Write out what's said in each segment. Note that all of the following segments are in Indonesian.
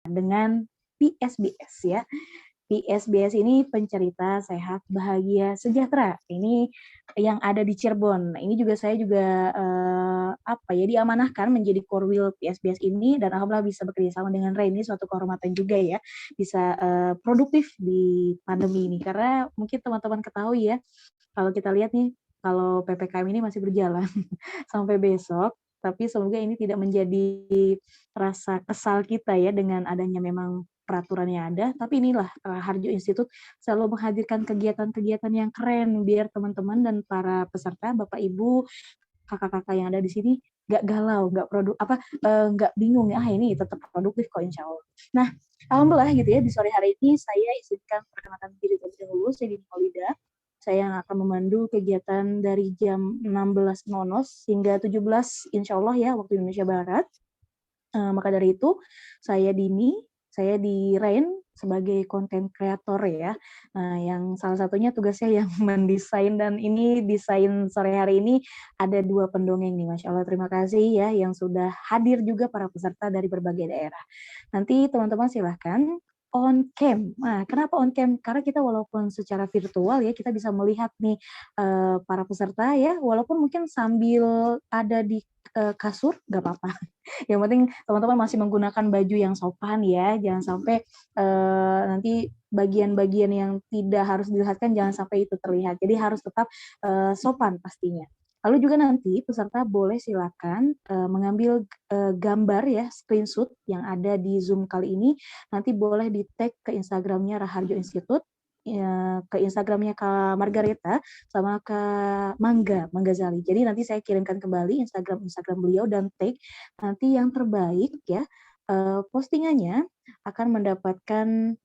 dengan PSBS ya. PSBS ini pencerita sehat, bahagia, sejahtera. Ini yang ada di Cirebon. Ini juga saya juga diamanahkan menjadi korwil PSBS ini dan alhamdulillah bisa bekerja sama dengan Ray. Ini suatu kehormatan juga ya, bisa produktif di pandemi ini. Karena mungkin teman-teman ketahui ya, kalau kita lihat nih, kalau PPKM ini masih berjalan sampai besok, tapi semoga ini tidak menjadi rasa kesal kita ya dengan adanya memang peraturan yang ada, tapi inilah Harjo Institute selalu menghadirkan kegiatan-kegiatan yang keren biar teman-teman dan para peserta, Bapak Ibu, kakak-kakak yang ada di sini nggak galau, nggak bingung ya, ini tetap produktif kok insya Allah. Nah, alhamdulillah gitu ya, di sore hari ini saya izinkan perkenalkan diri terlebih dahulu, saya Dini Maulida. Saya yang akan memandu kegiatan dari jam 16.00 hingga 17 insya Allah ya, waktu Indonesia Barat. Maka dari itu, saya Dini, saya di Rain sebagai konten kreator ya, yang salah satunya tugasnya yang mendesain, dan ini desain sore hari ini ada 2 pendongeng nih, Masya Allah, terima kasih ya yang sudah hadir juga para peserta dari berbagai daerah. Nanti teman-teman silahkan on cam. Nah, kenapa on cam? Karena kita walaupun secara virtual ya, kita bisa melihat nih para peserta ya, walaupun mungkin sambil ada di kasur, nggak apa-apa. Yang penting teman-teman masih menggunakan baju yang sopan ya, jangan sampai nanti bagian-bagian yang tidak harus dilihatkan jangan sampai itu terlihat. Jadi harus tetap sopan pastinya. Lalu juga nanti peserta boleh silakan mengambil gambar ya, screenshot yang ada di Zoom kali ini, nanti boleh di-tag ke Instagramnya Raharjo Institute, ke Instagramnya Kak Margareta, sama Kak Mangga Zali. Jadi nanti saya kirimkan kembali Instagram beliau dan tag. Nanti yang terbaik ya, postingannya akan mendapatkan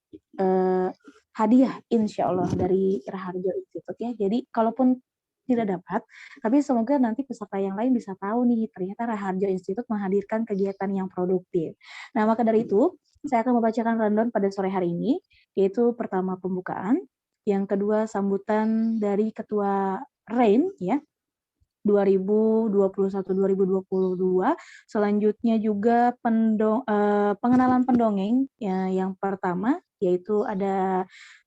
hadiah insya Allah dari Raharjo Institute ya. Jadi kalaupun tidak dapat, tapi semoga nanti peserta yang lain bisa tahu nih, ternyata Raharjo Institute menghadirkan kegiatan yang produktif. Nah, maka dari itu, saya akan membacakan rundown pada sore hari ini, yaitu pertama pembukaan, yang kedua sambutan dari Ketua Rain ya, 2021-2022. Selanjutnya juga pengenalan pendongeng ya, yang pertama yaitu ada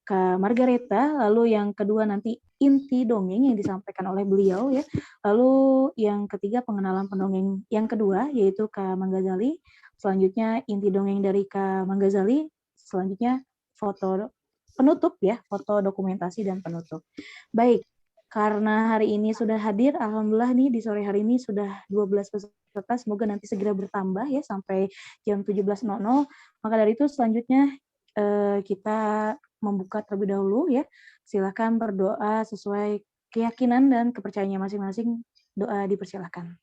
Kak Margareta, lalu yang kedua nanti inti dongeng yang disampaikan oleh beliau ya. Lalu yang ketiga pengenalan pendongeng yang kedua yaitu Kak Manggazali. Selanjutnya inti dongeng dari Kak Manggazali. Selanjutnya foto penutup ya, foto dokumentasi dan penutup. Baik, karena hari ini sudah hadir, alhamdulillah nih di sore hari ini sudah 12 peserta, semoga nanti segera bertambah ya sampai jam 17.00. Maka dari itu selanjutnya kita membuka terlebih dahulu ya. Silakan berdoa sesuai keyakinan dan kepercayaannya masing-masing. Doa dipersilakan.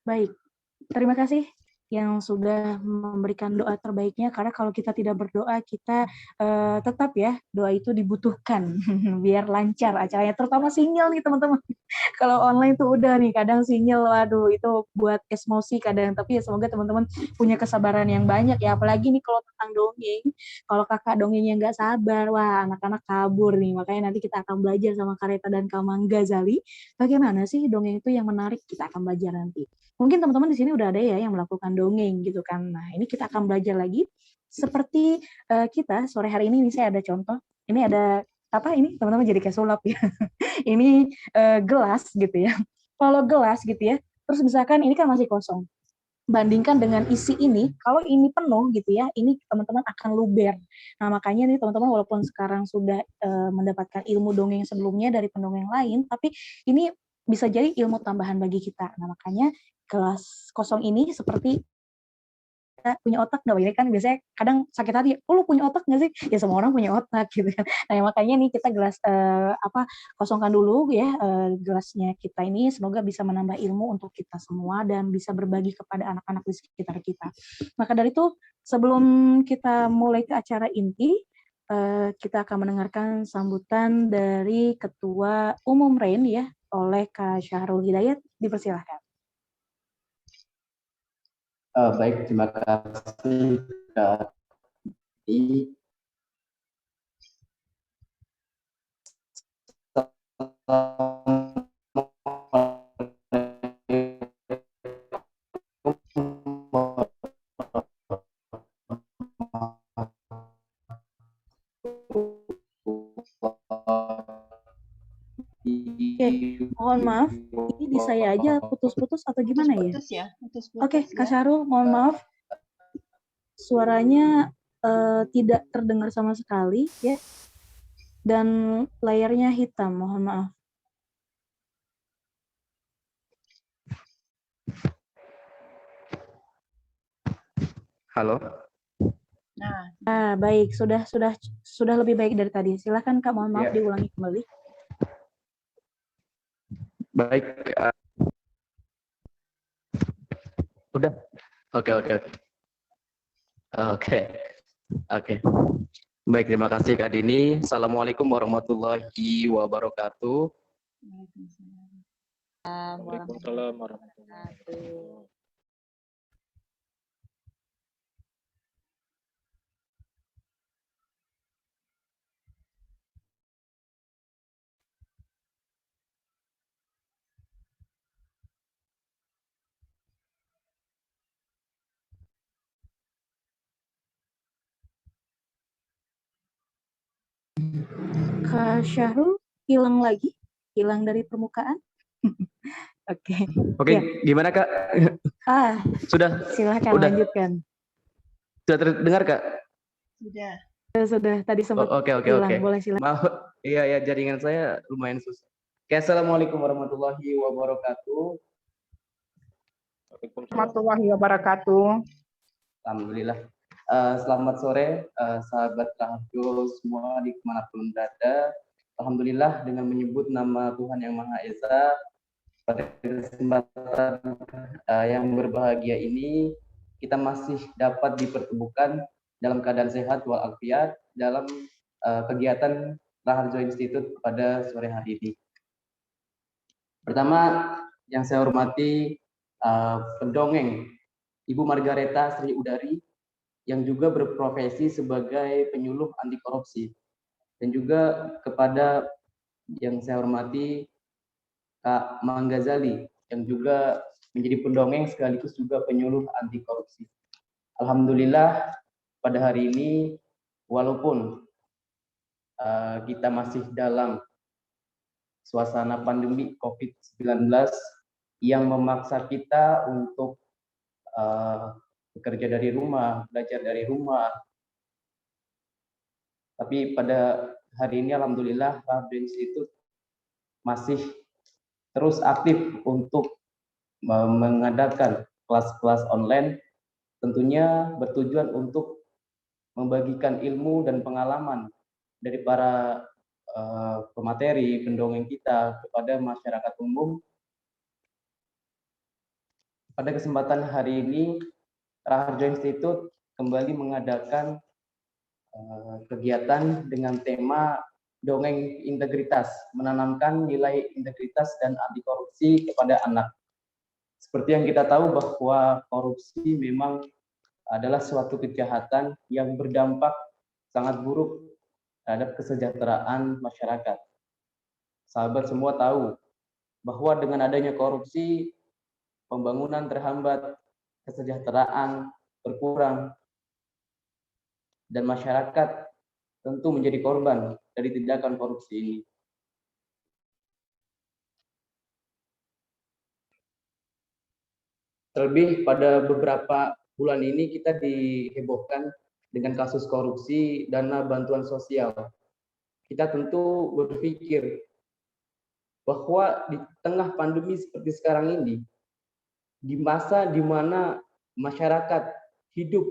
Baik, terima kasih yang sudah memberikan doa terbaiknya, karena kalau kita tidak berdoa, kita tetap ya, doa itu dibutuhkan biar lancar acaranya, terutama sinyal nih teman-teman. Kalau online tuh udah nih, kadang sinyal, waduh itu buat emosi kadang, tapi ya semoga teman-teman punya kesabaran yang banyak ya, apalagi nih kalau tentang dongeng, kalau kakak dongengnya nggak sabar, wah anak-anak kabur nih, makanya nanti kita akan belajar sama Kareta dan Kamang Ghazali, bagaimana sih dongeng itu yang menarik, kita akan belajar nanti. Mungkin teman-teman di sini udah ada ya yang melakukan dongeng gitu kan. Nah, ini kita akan belajar lagi seperti kita sore hari ini saya ada contoh. Ini ada apa ini? Teman-teman jadi kayak sulap ya. Ini gelas gitu ya. Kalau gelas gitu ya, terus misalkan ini kan masih kosong. Bandingkan dengan isi ini, kalau ini penuh gitu ya, ini teman-teman akan luber. Nah, makanya nih teman-teman walaupun sekarang sudah mendapatkan ilmu dongeng sebelumnya dari pendongeng lain, tapi ini bisa jadi ilmu tambahan bagi kita. Nah, makanya kelas kosong ini seperti kita punya otak nggak? Ini kan biasanya kadang sakit hati, lu punya otak nggak sih? Ya semua orang punya otak gitu kan. Nah makanya nih kita gelas kosongkan dulu ya gelasnya kita ini, semoga bisa menambah ilmu untuk kita semua dan bisa berbagi kepada anak-anak di sekitar kita. Maka dari itu sebelum kita mulai ke acara inti, kita akan mendengarkan sambutan dari Ketua Umum Rain ya oleh Kak Syahrul Hidayat, dipersilahkan. Baik, terima kasih Kak. maaf, ini di saya aja putus-putus atau gimana ya? Putus ya, putus-putus. Oke, Kak Syahrul, mohon maaf. Suaranya tidak terdengar sama sekali ya. Dan layarnya hitam, mohon maaf. Halo. Nah, Baik, sudah lebih baik dari tadi. Silakan Kak, mohon maaf diulangi kembali. Baik. Udah. Oke. Baik, terima kasih Kak Dini. Assalamualaikum warahmatullahi wabarakatuh. Waalaikumsalam warahmatullahi wabarakatuh. Kak Syahrul hilang lagi? Hilang dari permukaan? Oke. Oke, gimana Kak? Sudah. Silakan lanjutkan. Sudah terdengar Kak? sudah. Tadi sempat hilang. Boleh silakan. Maaf, iya jaringan saya lumayan susah. Oke, assalamualaikum warahmatullahi wabarakatuh. Warahmatullahi wabarakatuh. Alhamdulillah. Selamat sore sahabat Rahayu semua di kemanapun berada. Alhamdulillah dengan menyebut nama Tuhan Yang Maha Esa pada kesempatan yang berbahagia ini kita masih dapat dipertemukan dalam keadaan sehat walafiat dalam kegiatan Raharjo Institute pada sore hari ini. Pertama yang saya hormati pendongeng Ibu Margareta Sri Udari yang juga berprofesi sebagai penyuluh anti korupsi, dan juga kepada yang saya hormati Kak Manggazali yang juga menjadi pendongeng sekaligus juga penyuluh anti korupsi. Alhamdulillah pada hari ini walaupun kita masih dalam suasana pandemi COVID-19 yang memaksa kita untuk bekerja dari rumah, belajar dari rumah. Tapi pada hari ini alhamdulillah Raharjo Institute masih terus aktif untuk mengadakan kelas-kelas online, tentunya bertujuan untuk membagikan ilmu dan pengalaman dari para pemateri, pendongeng kita kepada masyarakat umum. Pada kesempatan hari ini Raharjo Institute kembali mengadakan kegiatan dengan tema dongeng integritas, menanamkan nilai integritas dan anti korupsi kepada anak. Seperti yang kita tahu bahwa korupsi memang adalah suatu kejahatan yang berdampak sangat buruk terhadap kesejahteraan masyarakat. Sahabat semua tahu bahwa dengan adanya korupsi, pembangunan terhambat, kesejahteraan berkurang, dan masyarakat tentu menjadi korban dari tindakan korupsi ini. Terlebih pada beberapa bulan ini kita dihebohkan dengan kasus korupsi dana bantuan sosial. Kita tentu berpikir bahwa di tengah pandemi seperti sekarang ini, di masa di mana masyarakat hidup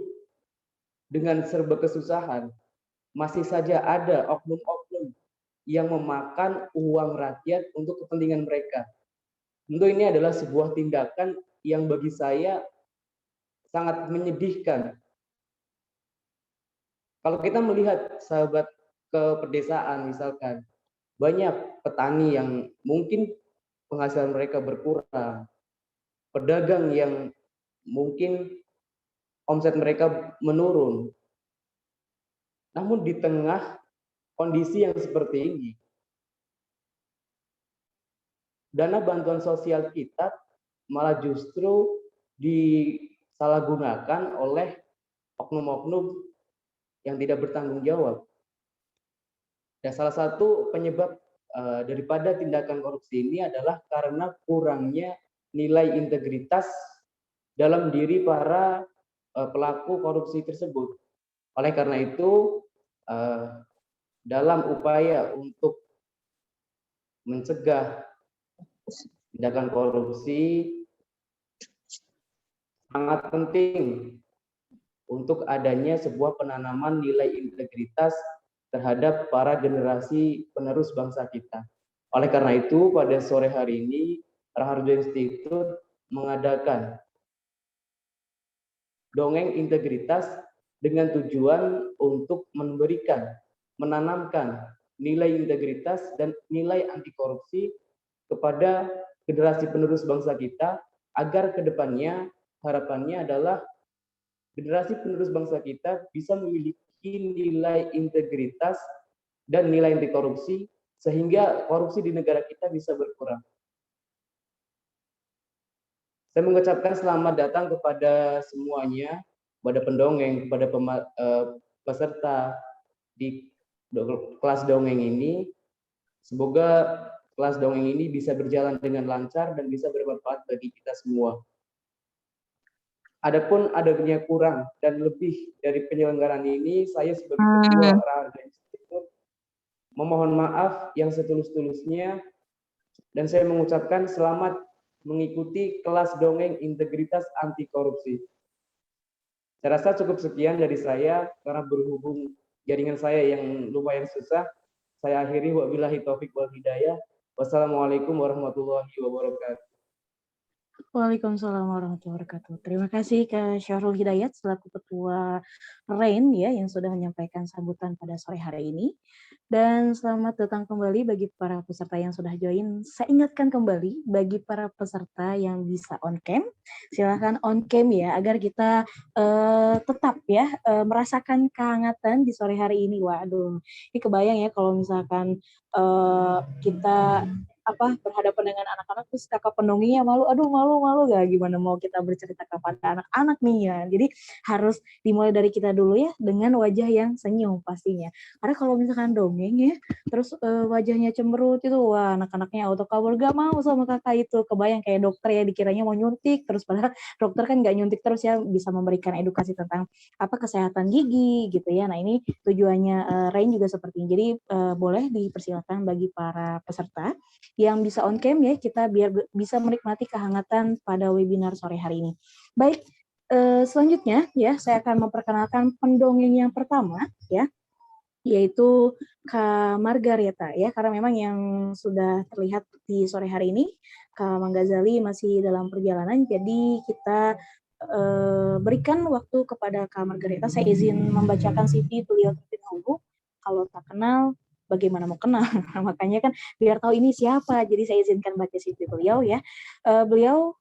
dengan serba kesusahan, masih saja ada oknum-oknum yang memakan uang rakyat untuk kepentingan mereka. Tentu ini adalah sebuah tindakan yang bagi saya sangat menyedihkan. Kalau kita melihat sahabat ke pedesaan misalkan, banyak petani yang mungkin penghasilan mereka berkurang, pedagang yang mungkin omset mereka menurun. Namun di tengah kondisi yang seperti ini, dana bantuan sosial kita malah justru disalahgunakan oleh oknum-oknum yang tidak bertanggung jawab. Dan salah satu penyebab daripada tindakan korupsi ini adalah karena kurangnya nilai integritas dalam diri para pelaku korupsi tersebut. Oleh karena itu, dalam upaya untuk mencegah tindakan korupsi, sangat penting untuk adanya sebuah penanaman nilai integritas terhadap para generasi penerus bangsa kita. Oleh karena itu, pada sore hari ini, Raharjo Institute mengadakan dongeng integritas dengan tujuan untuk menanamkan nilai integritas dan nilai anti korupsi kepada generasi penerus bangsa kita, agar kedepannya harapannya adalah generasi penerus bangsa kita bisa memiliki nilai integritas dan nilai anti korupsi sehingga korupsi di negara kita bisa berkurang. Saya mengucapkan selamat datang kepada semuanya, kepada pendongeng, kepada peserta di kelas dongeng ini. Semoga kelas dongeng ini bisa berjalan dengan lancar dan bisa bermanfaat bagi kita semua. Adapun adanya kurang dan lebih dari penyelenggaraan ini, saya sebagai ketua Raharjo Institute memohon maaf yang setulus-tulusnya, dan saya mengucapkan selamat mengikuti kelas dongeng integritas anti korupsi. Saya rasa cukup sekian dari saya, karena berhubung jaringan saya yang lumayan susah, saya akhiri. Wabillahi taufik wal hidayah. Wassalamualaikum warahmatullahi wabarakatuh. Waalaikumsalam warahmatullahi wabarakatuh. Terima kasih ke Syahrul Hidayat selaku Ketua RAIN ya yang sudah menyampaikan sambutan pada sore hari ini. Dan selamat datang kembali bagi para peserta yang sudah join. Saya ingatkan kembali bagi para peserta yang bisa on cam, silahkan on cam ya agar kita tetap ya merasakan kehangatan di sore hari ini. Waduh, ini kebayang ya kalau misalkan kita berhadapan dengan anak-anak terus kakak pendongengnya malu gak gimana mau kita bercerita kepada anak-anak nih ya. Jadi harus dimulai dari kita dulu ya dengan wajah yang senyum pastinya. Karena kalau misalkan dongeng ya terus wajahnya cemberut itu wah anak-anaknya auto kabur gak mau sama kakak itu. Kebayang kayak dokter ya dikiranya mau nyuntik terus padahal dokter kan gak nyuntik terus ya, bisa memberikan edukasi tentang kesehatan gigi gitu ya. Nah ini tujuannya RAIN juga seperti ini. Jadi boleh dipersilakan bagi para peserta yang bisa on cam ya, kita biar bisa menikmati kehangatan pada webinar sore hari ini. Baik, selanjutnya ya saya akan memperkenalkan pendongeng yang pertama ya, yaitu Kak Margareta ya, karena memang yang sudah terlihat di sore hari ini Kak Manggazali masih dalam perjalanan, jadi kita berikan waktu kepada Kak Margareta. Saya izin membacakan CV beliau terlebih dahulu. Kalau tak kenal bagaimana mau kenal? Makanya kan biar tahu ini siapa. Jadi saya izinkan baca CV beliau ya. Beliau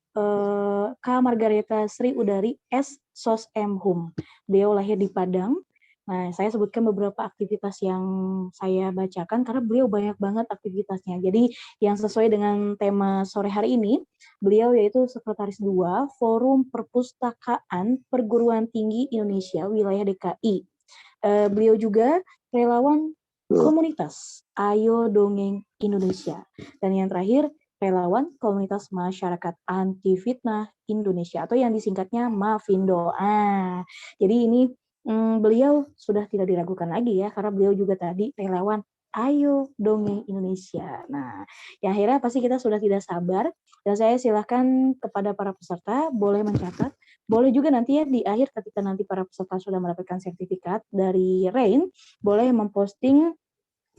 Kak Margareta Sri Udari S. Sos M. Hum. Beliau lahir di Padang. Nah, saya sebutkan beberapa aktivitas yang saya bacakan karena beliau banyak banget aktivitasnya. Jadi yang sesuai dengan tema sore hari ini, beliau yaitu Sekretaris 2 Forum Perpustakaan Perguruan Tinggi Indonesia Wilayah DKI. Beliau juga relawan komunitas Ayo Dongeng Indonesia. Dan yang terakhir, relawan komunitas masyarakat anti fitnah Indonesia atau yang disingkatnya Mafindo. Jadi ini beliau sudah tidak diragukan lagi ya, karena beliau juga tadi relawan Ayo Dongeng Indonesia. Nah, yang akhirnya pasti kita sudah tidak sabar, dan saya silakan kepada para peserta boleh mencatat, boleh juga nanti ya di akhir ketika nanti para peserta sudah mendapatkan sertifikat dari RAIN, boleh memposting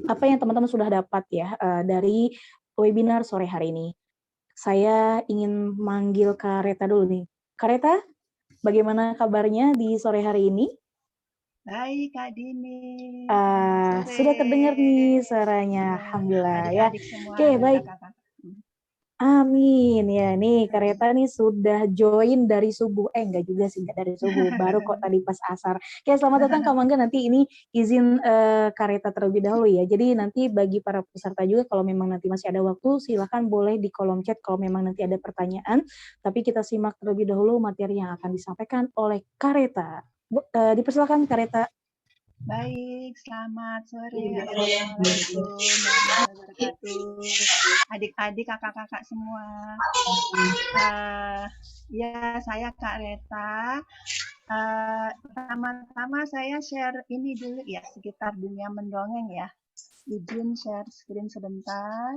apa yang teman-teman sudah dapat ya dari webinar sore hari ini. Saya ingin manggil Kak Reta dulu nih. Kak Reta, bagaimana kabarnya di sore hari ini? Baik, Kak Dini. Sudah terdengar nih suaranya, alhamdulillah ya. Adik-adik semua, Oke, baik. kakak-kakak. Amin ya, nih Kak Reta nih sudah join dari subuh, enggak juga sih, enggak dari subuh, baru kok tadi pas asar. Oke, selamat datang Kak Mangga, nanti ini izin Kak Reta terlebih dahulu ya. Jadi nanti bagi para peserta juga kalau memang nanti masih ada waktu, silakan boleh di kolom chat kalau memang nanti ada pertanyaan. Tapi kita simak terlebih dahulu materi yang akan disampaikan oleh Kak Reta. Dipersilakan Kak Reta. Baik, selamat sore. Assalamualaikum warahmatullahi wabarakatuh. Adik-adik, kakak-kakak semua. Ya, saya Kak Reta. Pertama-tama saya share ini dulu ya, sekitar dunia mendongeng ya. Izin share screen sebentar.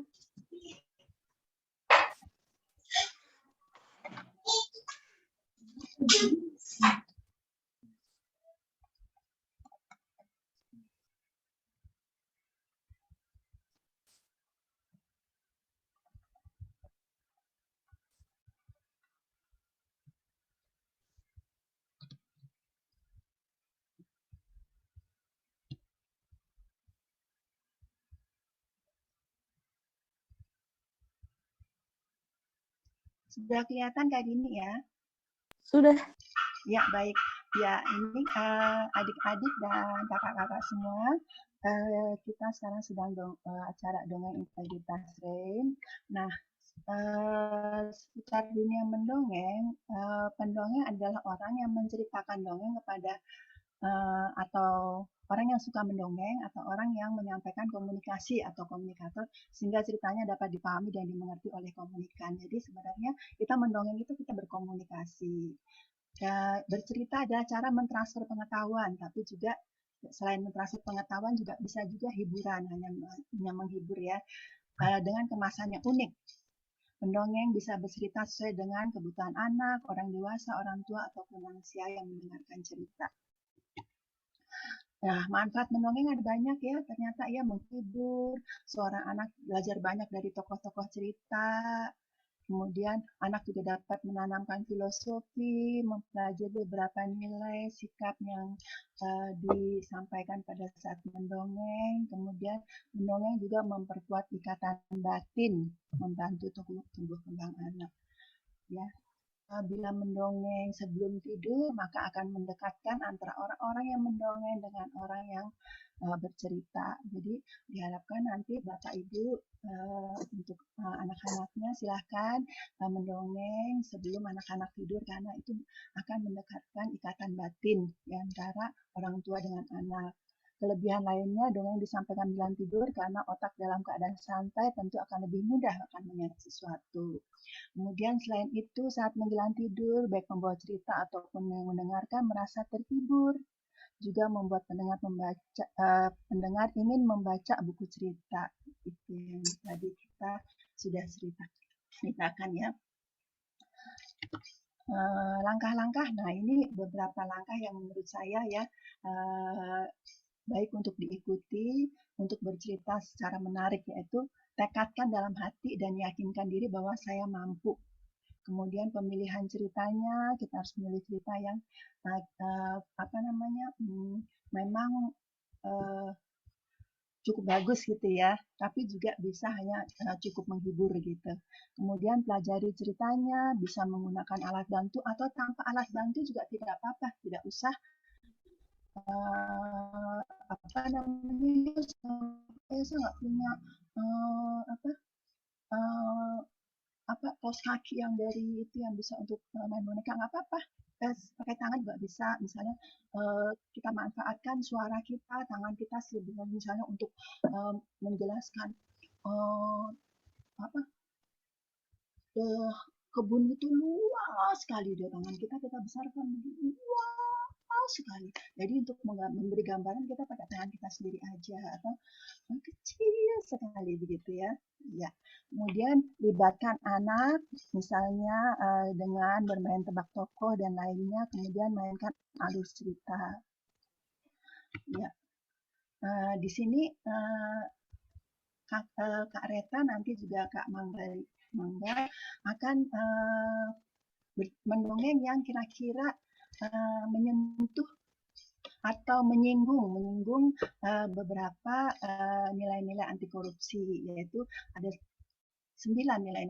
Sudah kelihatan Kak Dini ya? Sudah. Ya, baik. Ya, ini adik-adik dan kakak-kakak semua, kita sekarang sedang acara dongeng integritas RAIN. Nah, seputar dunia mendongeng, pendongeng adalah orang yang menceritakan dongeng kepada atau orang yang suka mendongeng atau orang yang menyampaikan komunikasi atau komunikator sehingga ceritanya dapat dipahami dan dimengerti oleh komunikan. Jadi sebenarnya kita mendongeng itu kita berkomunikasi. Bercerita adalah cara mentransfer pengetahuan, tapi juga selain mentransfer pengetahuan juga bisa juga hiburan, hanya menghibur ya, dengan kemasan yang unik. Pendongeng bisa bercerita sesuai dengan kebutuhan anak, orang dewasa, orang tua, ataupun lansia yang mendengarkan cerita. Nah, manfaat mendongeng ada banyak ya, ternyata ya menghibur, seorang anak belajar banyak dari tokoh-tokoh cerita, kemudian anak juga dapat menanamkan filosofi, mempelajari beberapa nilai, sikap yang disampaikan pada saat mendongeng. Kemudian mendongeng juga memperkuat ikatan batin, membantu tumbuh kembang anak. Ya, bila mendongeng sebelum tidur, maka akan mendekatkan antara orang-orang yang mendongeng dengan orang yang bercerita. Jadi diharapkan nanti Bapak Ibu untuk anak-anaknya silahkan mendongeng sebelum anak-anak tidur karena itu akan mendekatkan ikatan batin di antara orang tua dengan anak. Kelebihan lainnya, dongeng disampaikan dalam tidur karena otak dalam keadaan santai tentu akan lebih mudah akan mengingat sesuatu. Kemudian selain itu saat menjelang tidur, baik pembawa cerita ataupun yang mendengarkan merasa terhibur. Juga membuat pendengar ingin membaca buku cerita. Itu yang tadi kita sudah ceritakan ya. Langkah-langkah, nah ini beberapa langkah yang menurut saya ya baik untuk diikuti, untuk bercerita secara menarik, yaitu tekadkan dalam hati dan yakinkan diri bahwa saya mampu. Kemudian pemilihan ceritanya, kita harus memilih cerita yang memang cukup bagus gitu ya, tapi juga bisa hanya cukup menghibur gitu. Kemudian pelajari ceritanya, bisa menggunakan alat bantu atau tanpa alat bantu juga tidak apa-apa, tidak usah saya nggak punya kaos kaki yang dari itu yang bisa untuk main boneka, nggak apa-apa. Pakai tangan juga bisa. Misalnya kita manfaatkan suara kita, tangan kita misalnya untuk menjelaskan kebun itu luas sekali di tangan kita besarkan luas sekali. Jadi untuk memberi gambaran kita pakai tangan kita sendiri aja atau kecil sekali begitu ya. Ya. Kemudian libatkan anak misalnya dengan bermain tebak tokoh dan lainnya, kemudian mainkan alur cerita. Ya. Di sini Kak Reta nanti juga Kak Mangga akan mendongeng yang kira-kira menyentuh atau menyinggung beberapa nilai-nilai anti korupsi, yaitu ada 9 nilai-nilai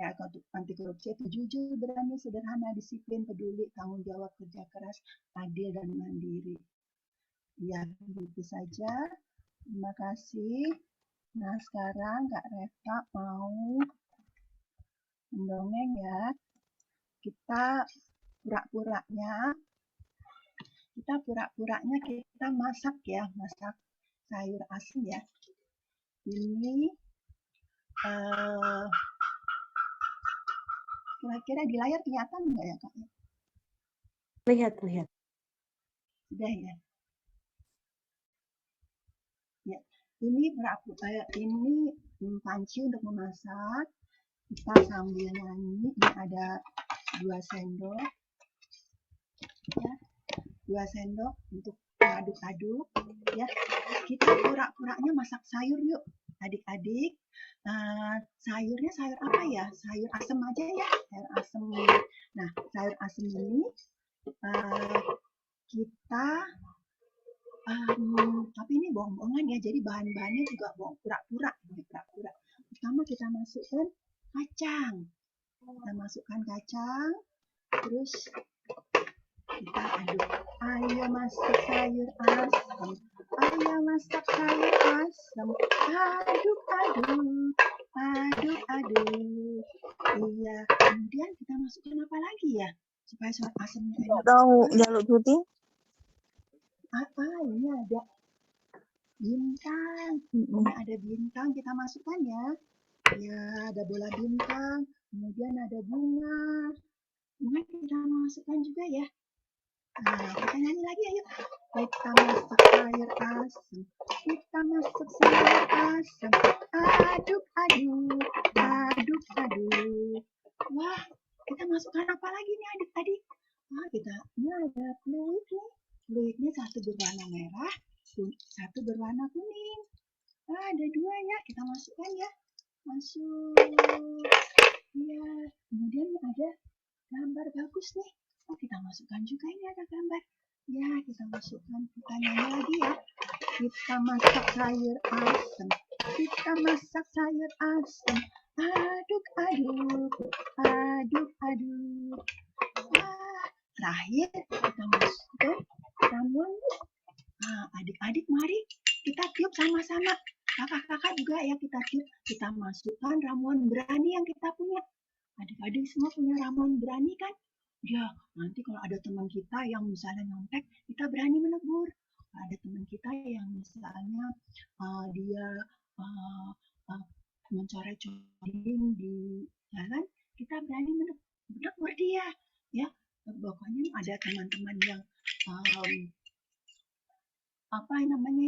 anti korupsi, yaitu jujur, berani, sederhana, disiplin, peduli, tanggung jawab, kerja keras, adil, dan mandiri. Ya, begitu saja. Terima kasih. Nah, sekarang Kak Reta mau mendongeng ya. Kita pura-puranya kita pura-puranya kita masak ya, masak sayur asem ya. Ini kira-kira di layar kelihatan nggak ya Kak? Lihat, lihat. Sudah ya. Ya, ini ini panci untuk memasak. Kita sambil nyanyi. Ini ada 2 sendok. Ya, 2 sendok untuk aduk-aduk. Ya, kita pura-puranya masak sayur yuk, adik-adik. Sayurnya sayur apa ya? Sayur asem aja ya, sayur asem. Nah, sayur asem ini kita tapi ini bohong-bohongan ya, jadi bahan-bahannya juga bohong, pura-pura. Pertama kita masukkan kacang. Kita masukkan kacang, terus kita aduk. Ayo masak sayur asem. Ayo masak sayur asem. Aduk-aduk. Aduk-aduk. Iya. Kemudian kita masukkan apa lagi ya? Supaya sayur asemnya enak. Nggak tahu, jaluk cuti. Apa? Ini ada bintang. Ini ada bintang, kita masukkan ya. Ya, ada bola bintang. Kemudian ada bunga. Bunga kita masukkan juga ya. Nah, kita nyanyi lagi ayo. Kita masak sayur asem. Kita masak sayur asem. Aduk-aduk. Aduk-aduk. Wah, kita masukkan apa lagi nih adik-adik? Ini ada fluid nih. Fluidnya satu berwarna merah, satu berwarna kuning. Ada 2 ya, kita masukkan ya. Masuk. Iya, kemudian ada gambar bagus nih. Kita masukkan juga, ini ada gambar. Ya, kita masukkan, kita nyanyi lagi ya. Kita masak sayur asem. Kita masak sayur asem. Aduk-aduk. Aduk-aduk. Terakhir kita masukkan ramuan. Adik-adik mari kita tiup sama-sama. Kakak-kakak juga ya kita tiup. Kita masukkan ramuan berani yang kita punya. Adik-adik semua punya ramuan berani kan? Ya, nanti kalau ada teman kita yang misalnya nyontek, kita berani menegur. Ada teman kita yang misalnya dia mencoreng-coreng di jalan, kita berani menegur dia. Ya, pokoknya ada teman-teman yang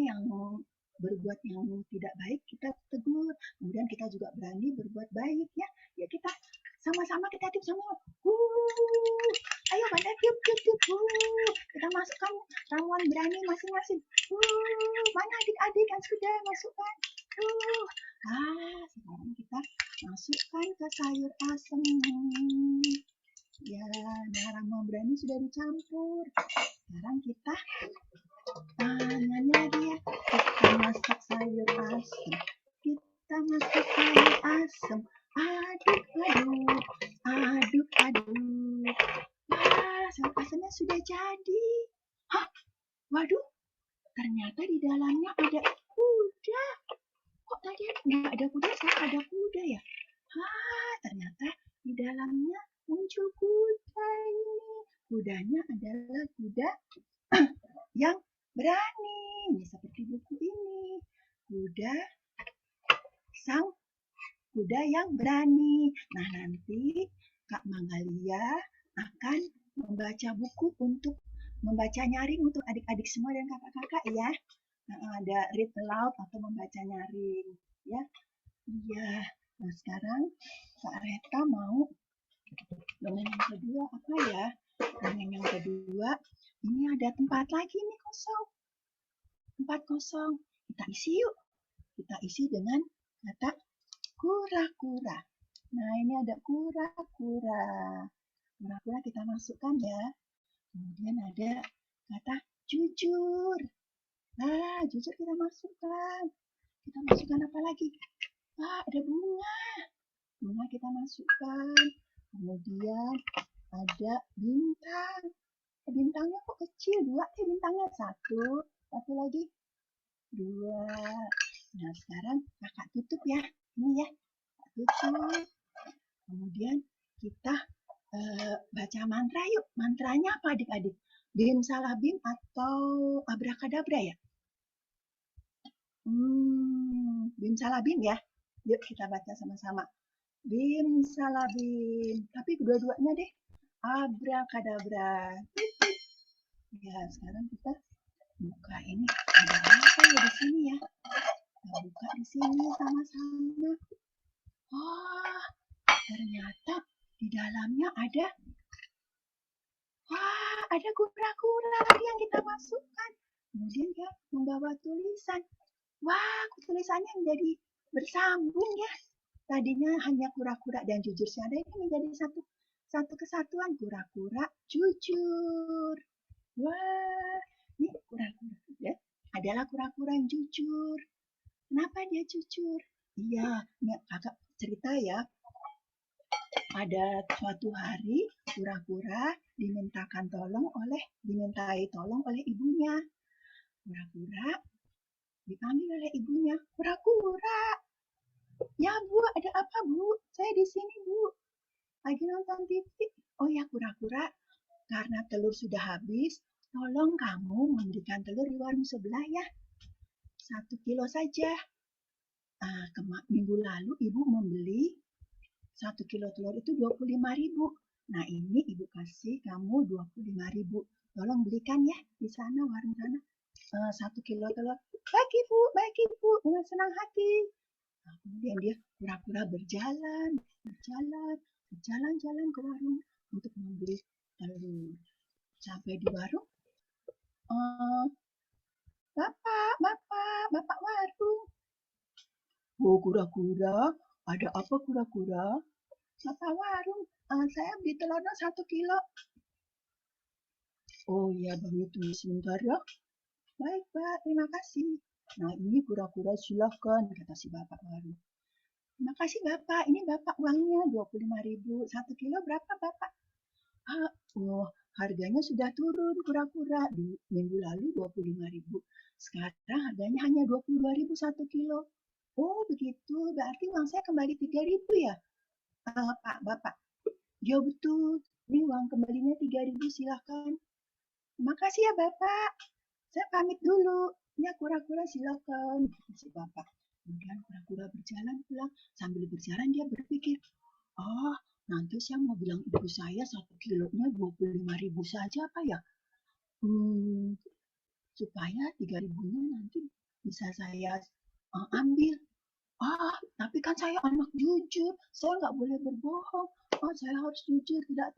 yang berbuat yang tidak baik, kita tegur. Kemudian kita juga berani berbuat baik ya. Ya kita sama-sama kita tiup sama. Ayo pada tiup. Kita masukkan ramuan berani masing-masing. Mana adik-adik yang sudah masukkan? Sekarang kita masukkan ke sayur asem. Ya, nah ramuan berani sudah dicampur. Sekarang kita nyanyi lagi ya. Kita masak sayur asem. Kita masak sayur asem. Aduk-aduk. Aduk-aduk. Wah, sayur asemnya sudah jadi. Waduh, ternyata di dalamnya ada kuda. Kok tadi nggak ada kuda, sekarang ada kuda ya? Ternyata di dalamnya muncul kuda ini. Kudanya adalah kuda yang berani. Ini seperti buku ini. Sang kuda yang berani. Nah, nanti Kak Mangalia akan membaca buku untuk membaca nyaring untuk adik-adik semua dan kakak-kakak ya. Ada read aloud atau membaca nyaring ya. Iya. Nah, sekarang Kak Reta mau dongeng yang kedua apa ya? Dongeng yang kedua, ini ada tempat lagi nih kosong. Tempat kosong. Kita isi yuk. Kita isi dengan kata kura-kura. Nah, ini ada kura-kura. Kura-kura kita masukkan ya. Kemudian ada kata jujur. Jujur kita masukkan. Kita masukkan apa lagi? Ada bunga. Bunga kita masukkan. Kemudian ada bintang. Bintangnya kok kecil? 2 bintangnya. 1. Satu lagi. 2. Nah, sekarang kakak tutup ya. Ini ya. Tutup. Kemudian kita baca mantra yuk. Mantranya apa adik-adik? Bim salah bim atau abrakadabra ya? Bim salah bim ya. Yuk kita baca sama-sama. Bim salah bim. Tapi kedua-duanya deh. Abrakadabra. Ya, sekarang kita buka ini. Ada apa ya di sini ya? Kita buka di sini sama-sama. Oh, ternyata di dalamnya ada kura-kura yang kita masukkan. Kemudian dia membawa tulisan. Wah, tulisannya menjadi bersambung ya. Tadinya hanya kura-kura dan jujur saja, ini menjadi satu kesatuan, kura-kura jujur. Wah, ini kura-kura ya, adalah kura-kura yang jujur. Kenapa dia jujur? Iya, kakak cerita ya. Pada suatu hari, kura-kura dimintai tolong oleh ibunya. Kura-kura dipanggil oleh ibunya, kura-kura. Ya Bu, ada apa Bu? Saya di sini Bu. Lagi nonton TV. Oh ya kura-kura, karena telur sudah habis, tolong kamu memberikan telur di warung sebelah ya. 1 kilo saja. Minggu lalu ibu membeli 1 kilo telur itu 25.000. Nah ini ibu kasih kamu 25.000. Tolong belikan ya di sana warung sana. 1 kilo telur. Baik ibu dengan senang hati. Nah, kemudian dia pura-pura berjalan ke warung untuk membeli telur. Sampai di warung, bapak warung. Oh kura-kura, ada apa kura-kura? Bapak warung, saya beli telurnya 1 kilo. Oh iya begitu, sebentar ya. Baik Pak, terima kasih. Nah ini kura-kura silahkan, kata si bapak warung. Terima kasih Bapak, ini Bapak uangnya 25.000. 1 kilo berapa Bapak? Harganya sudah turun kura-kura. Di minggu lalu 25.000. Sekarang harganya hanya 22.000 1 kilo. Oh begitu, berarti uang saya kembali 3.000 ya? Pak, Bapak. Ya betul, ini uang kembalinya 3.000 silahkan. Terima kasih ya Bapak. Saya pamit dulu. Ya kura-kura silakan, si Bapak. Kemudian kura-kura berjalan pulang. Sambil berjalan dia berpikir, nanti saya mau bilang ibu saya 1 kilonya 25.000 saja apa ya? Supaya 3.000-nya nanti bisa saya ambil. Tapi kan saya anak jujur, saya nggak boleh berbohong. Saya harus jujur, tidak.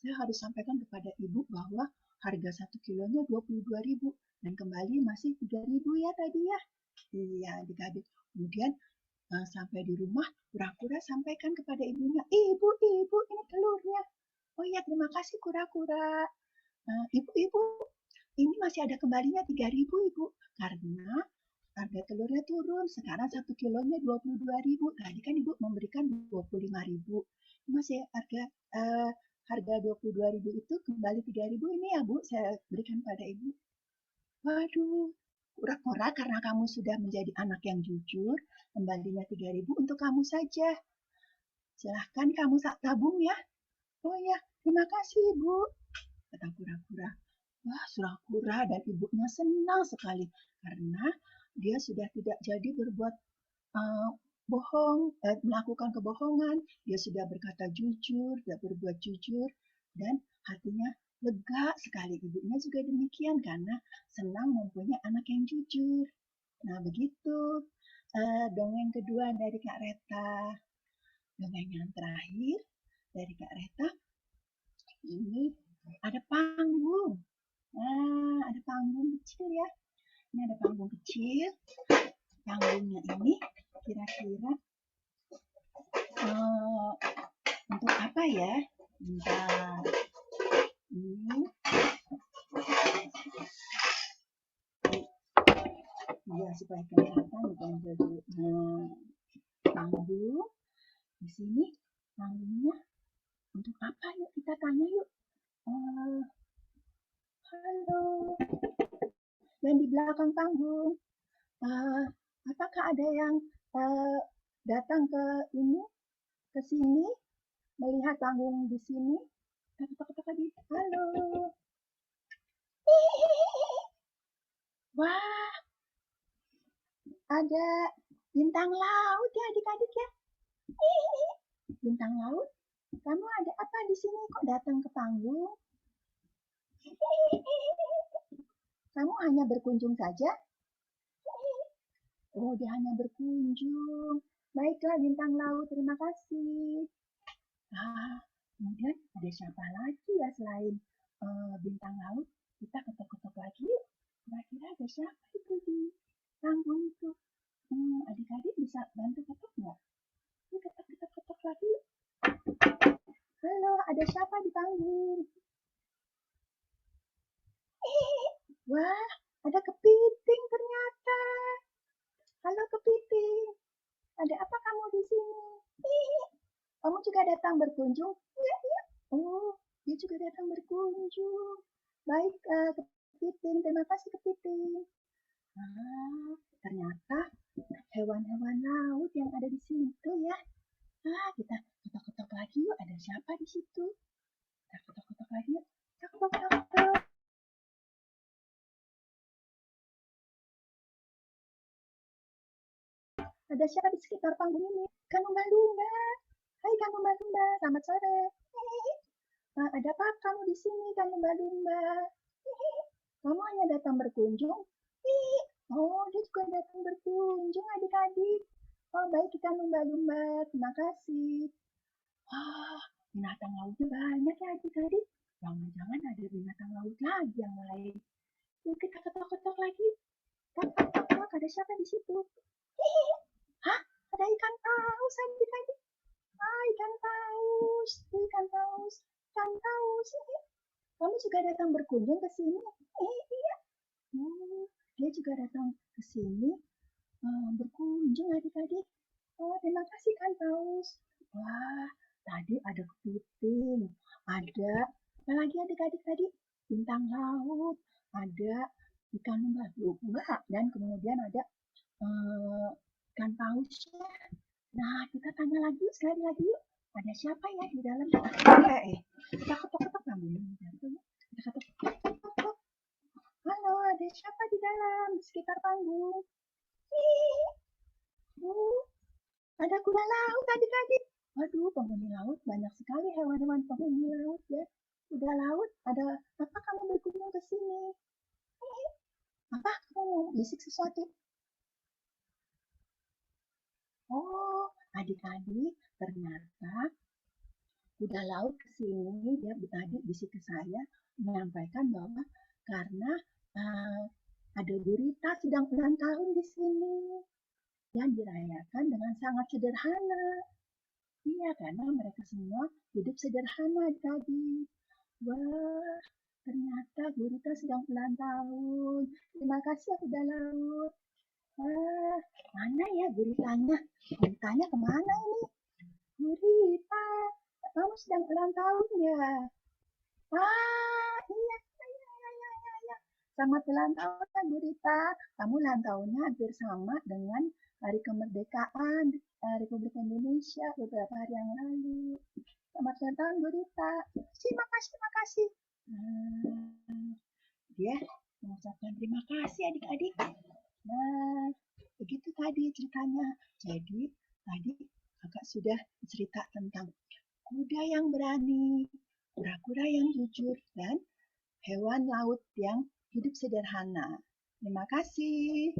Saya harus sampaikan kepada ibu bahwa harga 1 kilonya 22.000 dan kembali masih 3.000 ya tadi ya. Iya, adik-adik. Kemudian sampai di rumah, kura-kura sampaikan kepada ibunya, ibu, ini telurnya. Oh iya, terima kasih kura-kura. Ibu, ini masih ada kembalinya 3.000 ibu, karena harga telurnya turun. Sekarang 1 kilonya 22.000. Tadi kan ibu memberikan 25.000. Masih harga 22.000 itu kembali 3.000 ini ya Bu, saya berikan pada ibu. Waduh, kura-kura karena kamu sudah menjadi anak yang jujur, kembalinya 3.000 untuk kamu saja. Silahkan kamu tabung ya. Oh ya, terima kasih Ibu, kata kura-kura. Wah, kura-kura dan ibunya senang sekali karena dia sudah tidak jadi berbuat melakukan kebohongan. Dia sudah berkata jujur, dia berbuat jujur, dan hatinya lega sekali. Ibunya juga demikian karena senang mempunyai anak yang jujur. Nah, begitu dongeng kedua dari Kak Reta. Dongeng yang terakhir dari Kak Reta, ini ada panggung. Nah, ada panggung kecil ya. Ini ada panggung kecil. Panggungnya ini kira-kira untuk apa ya? Bentar. Ini. Ya, supaya kelihatan bukan dulu. Nah, panggung. Di sini panggungnya untuk apa? Yuk kita tanya yuk. Halo. Dan di belakang panggung, apakah ada yang datang ke sini melihat panggung di sini? Halo. ada bintang laut ya adik-adik ya. Bintang laut, kamu ada apa di sini kok datang ke panggung? Kamu hanya berkunjung saja? Oh, dia hanya berkunjung. Baiklah bintang laut, terima kasih. Kemudian ada siapa lagi ya selain bintang laut? Kita ketok-ketok lagi yuk. Kira-kira ada siapa itu di panggung itu? Adik-adik bisa bantu ketok nggak? Yuk ketok-ketok lagi yuk. Halo, ada siapa di panggung? Wah, ada kepiting ternyata. Halo kepiting, ada apa kamu di sini? Kamu juga datang berkunjung? Iya, iya. Oh, dia juga datang berkunjung. Baik, kepiting. Terima kasih kepiting. Ternyata hewan-hewan laut yang ada di situ ya. Kita ketok-ketok lagi yuk. Ada siapa di situ? Kita ketok-ketok lagi yuk. Ketok-ketok. Ada siapa di sekitar panggung ini? Kan lumba-lumba. Hai kan lumba-lumba, selamat sore. Ada apa kamu di sini kan lumba-lumba? Kamu hanya datang berkunjung? Oh, dia juga datang berkunjung adik-adik. Oh, baik kita lumba-lumba, terima kasih. Binatang lautnya banyak ya adik-adik. Jangan-jangan ada binatang laut lagi yang lain. Yuk kita ketok-ketok lagi. Ketok-ketok, ada siapa di situ? Hah? Ada ikan paus adik-adik. Ikan paus. Ikan paus. Ikan paus. Kamu juga datang berkunjung ke sini? Iya. Dia juga datang ke sini berkunjung adik-adik. Oh, terima kasih kan paus. Wah, tadi ada kepiting. Ada apa lagi adik-adik tadi? Bintang laut. Ada ikan lumba-lumba dan kemudian ada ikan pausnya. Nah, kita tanya lagi yuk, sekali lagi yuk. Ada siapa ya di dalam? Kita ketok-ketok lagi. Kita ketok-ketok. Halo, ada siapa di dalam di sekitar panggung? Ada kuda laut adik-adik. Waduh, penghuni laut banyak sekali hewan-hewan penghuni laut ya. Kuda laut, ada apa kamu berkunjung ke sini? Apa kamu bisik sesuatu? Oh, adik-adik, ternyata kuda laut ke sini, dia tadi bisik ke saya menyampaikan bahwa karena ada gurita sedang ulang tahun di sini dan dirayakan dengan sangat sederhana. Iya, karena mereka semua hidup sederhana tadi. Wah, ternyata gurita sedang ulang tahun. Terima kasih ya kuda laut. Mana ya guritanya? Guritanya kemana ini? Gurita, kamu sedang ulang tahun ya? Iya. Selamat ulang tahun Gurita. Kamu ulang tahunnya hampir sama dengan hari kemerdekaan Republik Indonesia beberapa hari yang lalu. Selamat ulang tahun Gurita. Terima kasih. Dia mengucapkan terima kasih adik-adik. Nah, begitu tadi ceritanya. Jadi tadi kakak sudah cerita tentang kuda yang berani, kura-kura yang jujur, dan hewan laut yang hidup sederhana. Terima kasih.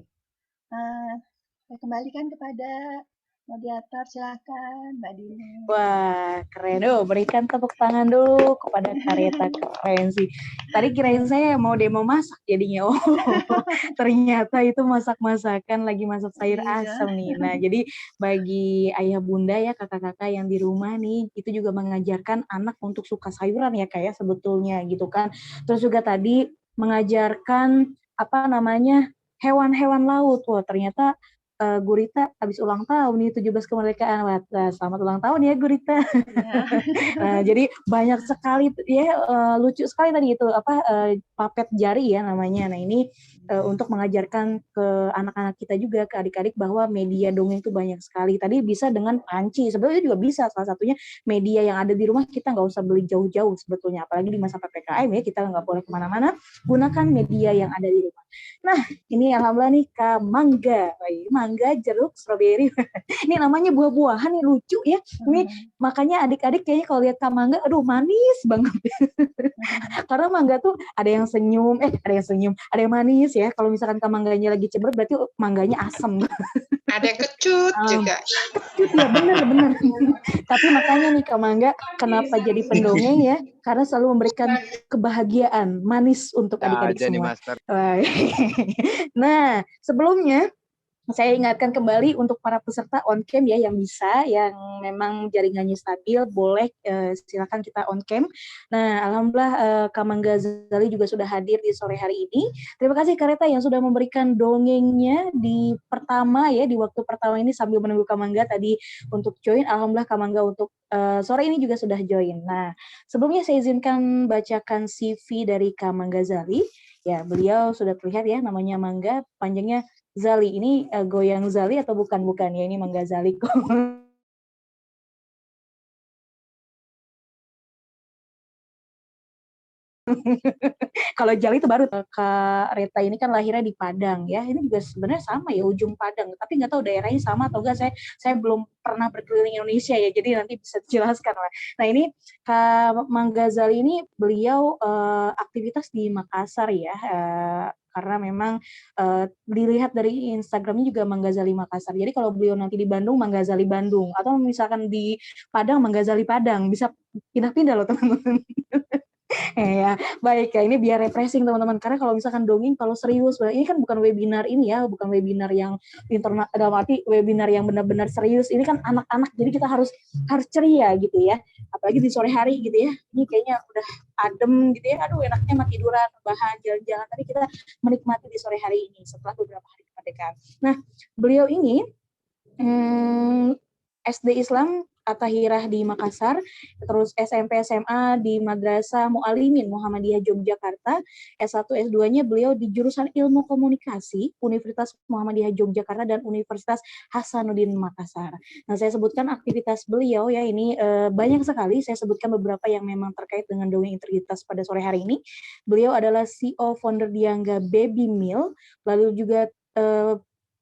Saya kembalikan kepada moderator, silakan Mbak Dini. Wah, keren. Berikan tepuk tangan dulu kepada Kareta, keren sih. Tadi kirain saya mau demo masak jadinya. Oh, ternyata itu masak-masakan, lagi masak sayur asam nih. Nah, jadi bagi ayah bunda ya, kakak-kakak yang di rumah nih, itu juga mengajarkan anak untuk suka sayuran ya kayak sebetulnya gitu kan. Terus juga tadi mengajarkan hewan-hewan laut. Wah, ternyata Gurita habis ulang tahun nih 17 kemerdekaan. Wah, selamat ulang tahun ya Gurita. Nah, jadi banyak sekali ya, lucu sekali tadi itu papet jari ya namanya. Nah, ini untuk mengajarkan ke anak-anak kita juga, ke adik-adik bahwa media dongeng itu banyak sekali. Tadi bisa dengan panci, sebetulnya juga bisa. Salah satunya media yang ada di rumah kita nggak usah beli jauh-jauh sebetulnya. Apalagi di masa PPKM ya, kita nggak boleh kemana-mana. Gunakan media yang ada di rumah Nah, ini alhamdulillah nih Kak Mangga. Mangga, jeruk, stroberi. Ini namanya buah-buahan nih lucu ya. Ini makanya adik-adik kayaknya kalau lihat Kak Mangga, aduh manis banget. Karena mangga tuh ada yang senyum, ada yang manis ya. Kalau misalkan Kak Mangganya lagi cemberut berarti mangganya asem. Ada yang kecut juga. Iya benar. Tapi makanya nih Kak Mangga, kenapa jadi pendongeng ya? Karena selalu memberikan kebahagiaan manis untuk adik-adik semua. Nah, sebelumnya saya ingatkan kembali untuk para peserta on cam ya yang memang jaringannya stabil, boleh silakan kita on cam. Nah, alhamdulillah Kak Mangga Zali juga sudah hadir di sore hari ini. Terima kasih Kak Reta yang sudah memberikan dongengnya di waktu pertama ini sambil menunggu Kak Mangga tadi untuk join. Alhamdulillah Kak Mangga untuk sore ini juga sudah join. Nah, sebelumnya saya izinkan bacakan CV dari Kak Mangga Zali. Ya, beliau sudah terlihat ya, namanya Mangga, panjangnya Zali. Ini goyang Zali atau bukan ya, ini Mangga Zali kok. Kalau Jali itu baru. Kak Reta ini kan lahirnya di Padang ya. Ini juga sebenarnya sama ya, ujung Padang. Tapi nggak tahu daerahnya sama atau enggak. Saya belum pernah berkeliling Indonesia ya. Jadi nanti bisa dijelaskan lah. Nah ini Kak Mangga Zali ini beliau aktivitas di Makassar ya. Karena memang dilihat dari Instagramnya juga Mangga Zali Makassar. Jadi kalau beliau nanti di Bandung, Mangga Zali Bandung. Atau misalkan di Padang, Mangga Zali Padang. Bisa pindah-pindah loh teman-teman. Ya, baik ya, ini biar refreshing teman-teman. Karena kalau misalkan dongeng, kalau serius, ini kan bukan webinar ini ya, bukan webinar yang internet, dalam arti webinar yang benar-benar serius. Ini kan anak-anak, jadi kita harus ceria gitu ya. Apalagi di sore hari gitu ya. Ini kayaknya udah adem gitu ya. Aduh, enaknya mati tiduran, rebahan, jalan-jalan. Tapi kita menikmati di sore hari ini setelah beberapa hari kemerdekaan. Nah, beliau ini SD Islam At-Tahirah di Makassar, terus SMP SMA di Madrasah Mu'alimin Muhammadiyah Yogyakarta, S1 S2-nya beliau di jurusan Ilmu Komunikasi Universitas Muhammadiyah Yogyakarta dan Universitas Hasanuddin Makassar. Nah, saya sebutkan aktivitas beliau ya, ini banyak sekali, saya sebutkan beberapa yang memang terkait dengan dongeng integritas pada sore hari ini. Beliau adalah CEO founder Diangga Baby Meal, lalu juga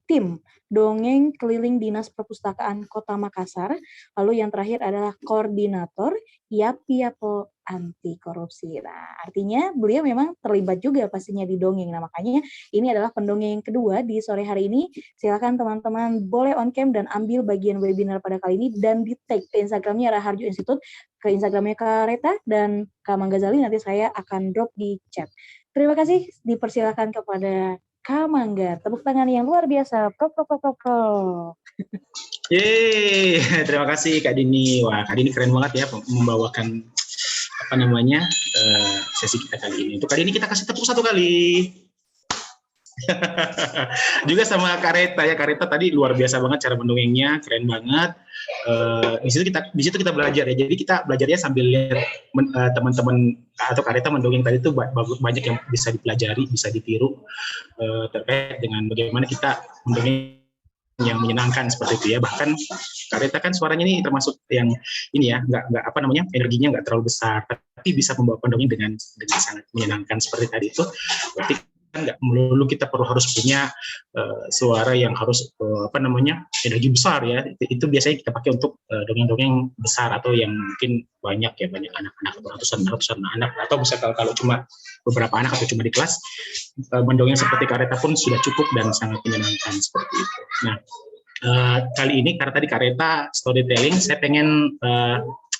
tim dongeng keliling Dinas Perpustakaan Kota Makassar, lalu yang terakhir adalah koordinator Yapi-Yapo anti korupsi. Nah, artinya beliau memang terlibat juga pastinya di dongeng. Nah, makanya ini adalah pendongeng yang kedua di sore hari ini. Silakan teman-teman boleh on cam dan ambil bagian webinar pada kali ini dan di tag ke Instagramnya Raharjo Institute, ke Instagramnya Kak Reta dan Kak Mangga Zali, nanti saya akan drop di chat. Terima kasih, dipersilakan kepada Kak Mangga. Tepuk tangan yang luar biasa. Pro. Yeay, terima kasih Kak Dini. Wah, Kak Dini keren banget ya membawakan sesi kita kali ini. Untuk kali ini kita kasih tepuk satu kali. Juga sama Kak Reta ya. Kak Reta tadi luar biasa banget cara mendongengnya, keren banget. Di situ kita belajar ya. Jadi kita belajarnya sambil lihat teman-teman atau Kak Reta mendongeng tadi itu banyak yang bisa dipelajari, bisa ditiru terkait dengan bagaimana kita mendongeng yang menyenangkan seperti itu ya. Bahkan Kak Reta kan suaranya ini termasuk yang ini ya, nggak energinya nggak terlalu besar, tapi bisa membawa pendongeng dengan sangat menyenangkan seperti tadi itu. Berarti nggak melulu kita harus punya suara yang harus energi besar ya. Itu biasanya kita pakai untuk dongeng-dongeng besar atau yang mungkin banyak anak-anak atau ratusan anak, atau bisa kalau cuma beberapa anak atau cuma di kelas, mendongeng seperti Kak Reta pun sudah cukup dan sangat menyenangkan seperti itu. Nah, kali ini karena tadi Kak Reta storytelling, saya pengen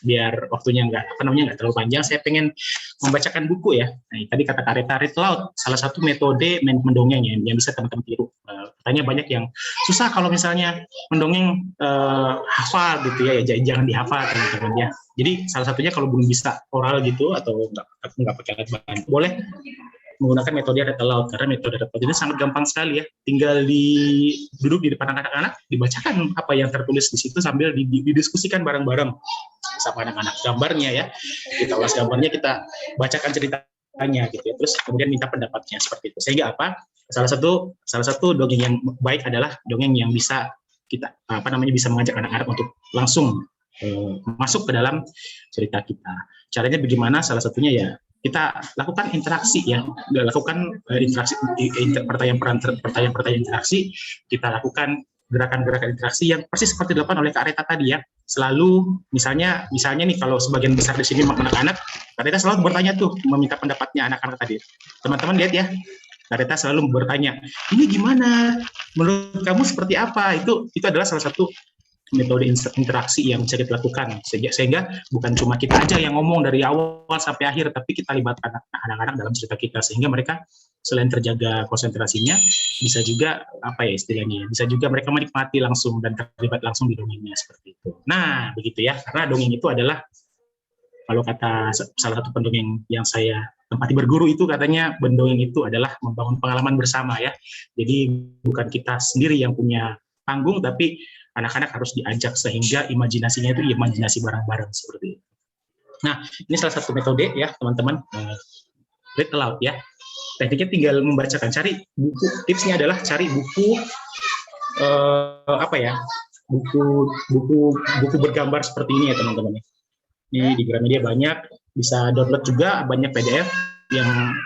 biar waktunya nggak terlalu panjang, saya pengen membacakan buku ya. Nah, tadi kata Kak Reta, read loud, salah satu metode mendongeng ya, yang bisa teman-teman tiru. Katanya banyak yang susah kalau misalnya mendongeng hafal gitu ya, jangan dihafal teman-teman ya. Jadi salah satunya kalau belum bisa oral gitu atau nggak pakai alat bantu, boleh menggunakan metode read aloud, karena metode read aloud ini sangat gampang sekali ya. Tinggal duduk di depan anak-anak, dibacakan apa yang tertulis di situ sambil didiskusikan bareng-bareng sama anak-anak. Gambarnya ya, kita ulas gambarnya, kita bacakan ceritanya gitu ya. Terus kemudian minta pendapatnya seperti itu. Sehingga apa? Salah satu dongeng yang baik adalah dongeng yang bisa kita bisa mengajak anak-anak untuk langsung masuk ke dalam cerita kita. Caranya bagaimana? Salah satunya ya kita lakukan interaksi ya, lakukan interaksi, pertanyaan interaksi, kita lakukan gerakan-gerakan interaksi yang persis seperti dilakukan oleh Kak Reta tadi ya. Selalu misalnya nih kalau sebagian besar di sini anak-anak, Kak Reta selalu bertanya tuh, meminta pendapatnya anak-anak tadi. Teman-teman lihat ya, Kak Reta selalu bertanya, ini gimana? Menurut kamu seperti apa? Itu adalah salah satu metode interaksi yang bisa kita lakukan, sehingga bukan cuma kita aja yang ngomong dari awal sampai akhir, tapi kita libatkan anak-anak dalam cerita kita, sehingga mereka selain terjaga konsentrasinya, bisa juga apa ya istilahnya, bisa juga mereka menikmati langsung dan terlibat langsung di dongengnya seperti itu. Nah begitu ya, karena dongeng itu adalah, kalau kata salah satu pendongeng yang saya tempati berguru itu, katanya mendongeng itu adalah membangun pengalaman bersama ya. Jadi bukan kita sendiri yang punya panggung, tapi anak-anak harus diajak sehingga imajinasinya itu imajinasi bareng-bareng seperti itu. Nah, ini salah satu metode ya teman-teman, read aloud ya. Tekniknya tinggal membacakan, cari buku. Tipsnya adalah cari buku buku bergambar seperti ini ya teman-teman. Ini di Gramedia banyak, bisa download juga banyak PDF yang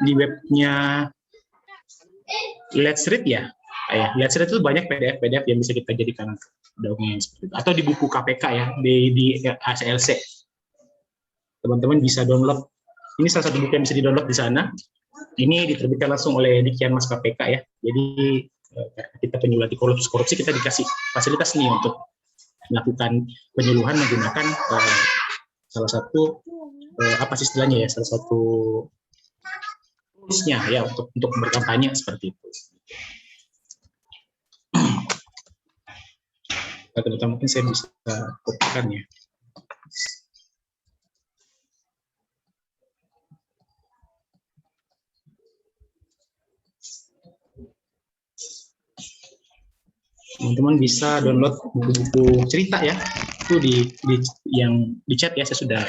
di webnya Let's Read ya. Let's Read itu banyak PDF yang bisa kita jadikan dongeng seperti itu. Atau di buku KPK ya, di ACLC. Teman-teman bisa download. Ini salah satu buku yang bisa di-download di sana. Ini diterbitkan langsung oleh Dikian Mas KPK ya. Jadi kita penyuluh anti korupsi, kita dikasih fasilitas nih untuk melakukan penyuluhan menggunakan salah satu apa sih istilahnya ya, salah satu toolsnya ya untuk berkampanye seperti itu. Teman-teman mungkin saya bisa kopikan ya. Teman-teman bisa download buku-buku cerita ya, itu yang di chat ya, saya sudah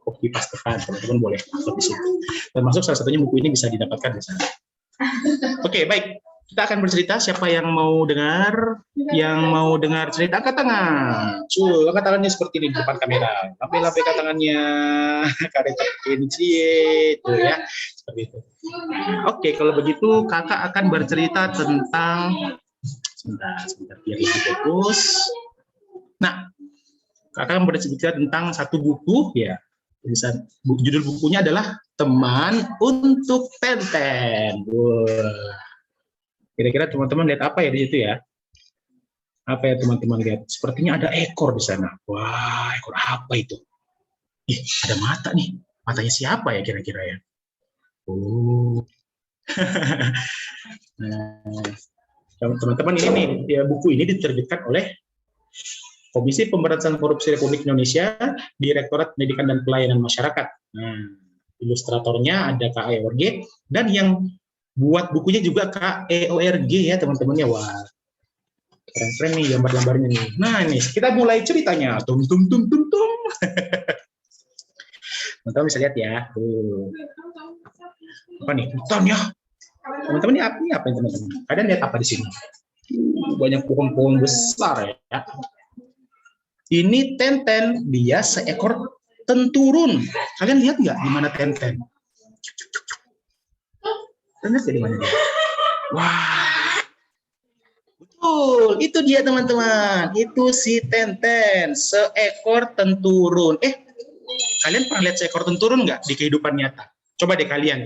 copy pastekan, teman-teman boleh upload di situ. Termasuk salah satunya buku ini bisa didapatkan di sana. Oke, baik. Kita akan bercerita. Siapa yang mau dengar? Yang mau dengar cerita, angkat tangan. Angkat tangannya seperti ini di depan kamera. Lampai-lampai tangannya. Kareta tuh ya, seperti itu. Oke, kalau begitu kakak akan bercerita tentang sebentar biar lebih fokus. Nah, kakak akan bercerita tentang satu buku ya. Judul bukunya adalah Teman untuk Tenten. Kira-kira teman-teman lihat apa ya di situ ya? Apa ya teman-teman lihat? Sepertinya ada ekor di sana. Wah, ekor apa itu? Ih, ada mata nih. Matanya siapa ya kira-kira ya? Oh. Nah, teman-teman ini nih, ya, buku ini diterbitkan oleh Komisi Pemberantasan Korupsi Republik Indonesia, Direktorat Pendidikan dan Pelayanan Masyarakat. Nah, ilustratornya ada Kak EORG, dan yang buat bukunya juga Kak EORG ya teman-teman ya. Wah, keren-keren nih gambar-gambarnya nih. Nah ini kita mulai ceritanya. Tum. Teman-teman bisa lihat ya. Apa nih? Hutan ya. Teman-teman ini apa ya teman-teman? Kalian lihat apa di sini? Banyak pohon-pohon besar ya. Ini Tenten, dia seekor tenturun. Kalian lihat nggak di mana Tenten? Lihat di mana dia? Wah, betul, itu dia teman-teman. Itu si Tenten, seekor tenturun. Kalian pernah lihat seekor tenturun nggak di kehidupan nyata? Coba deh kalian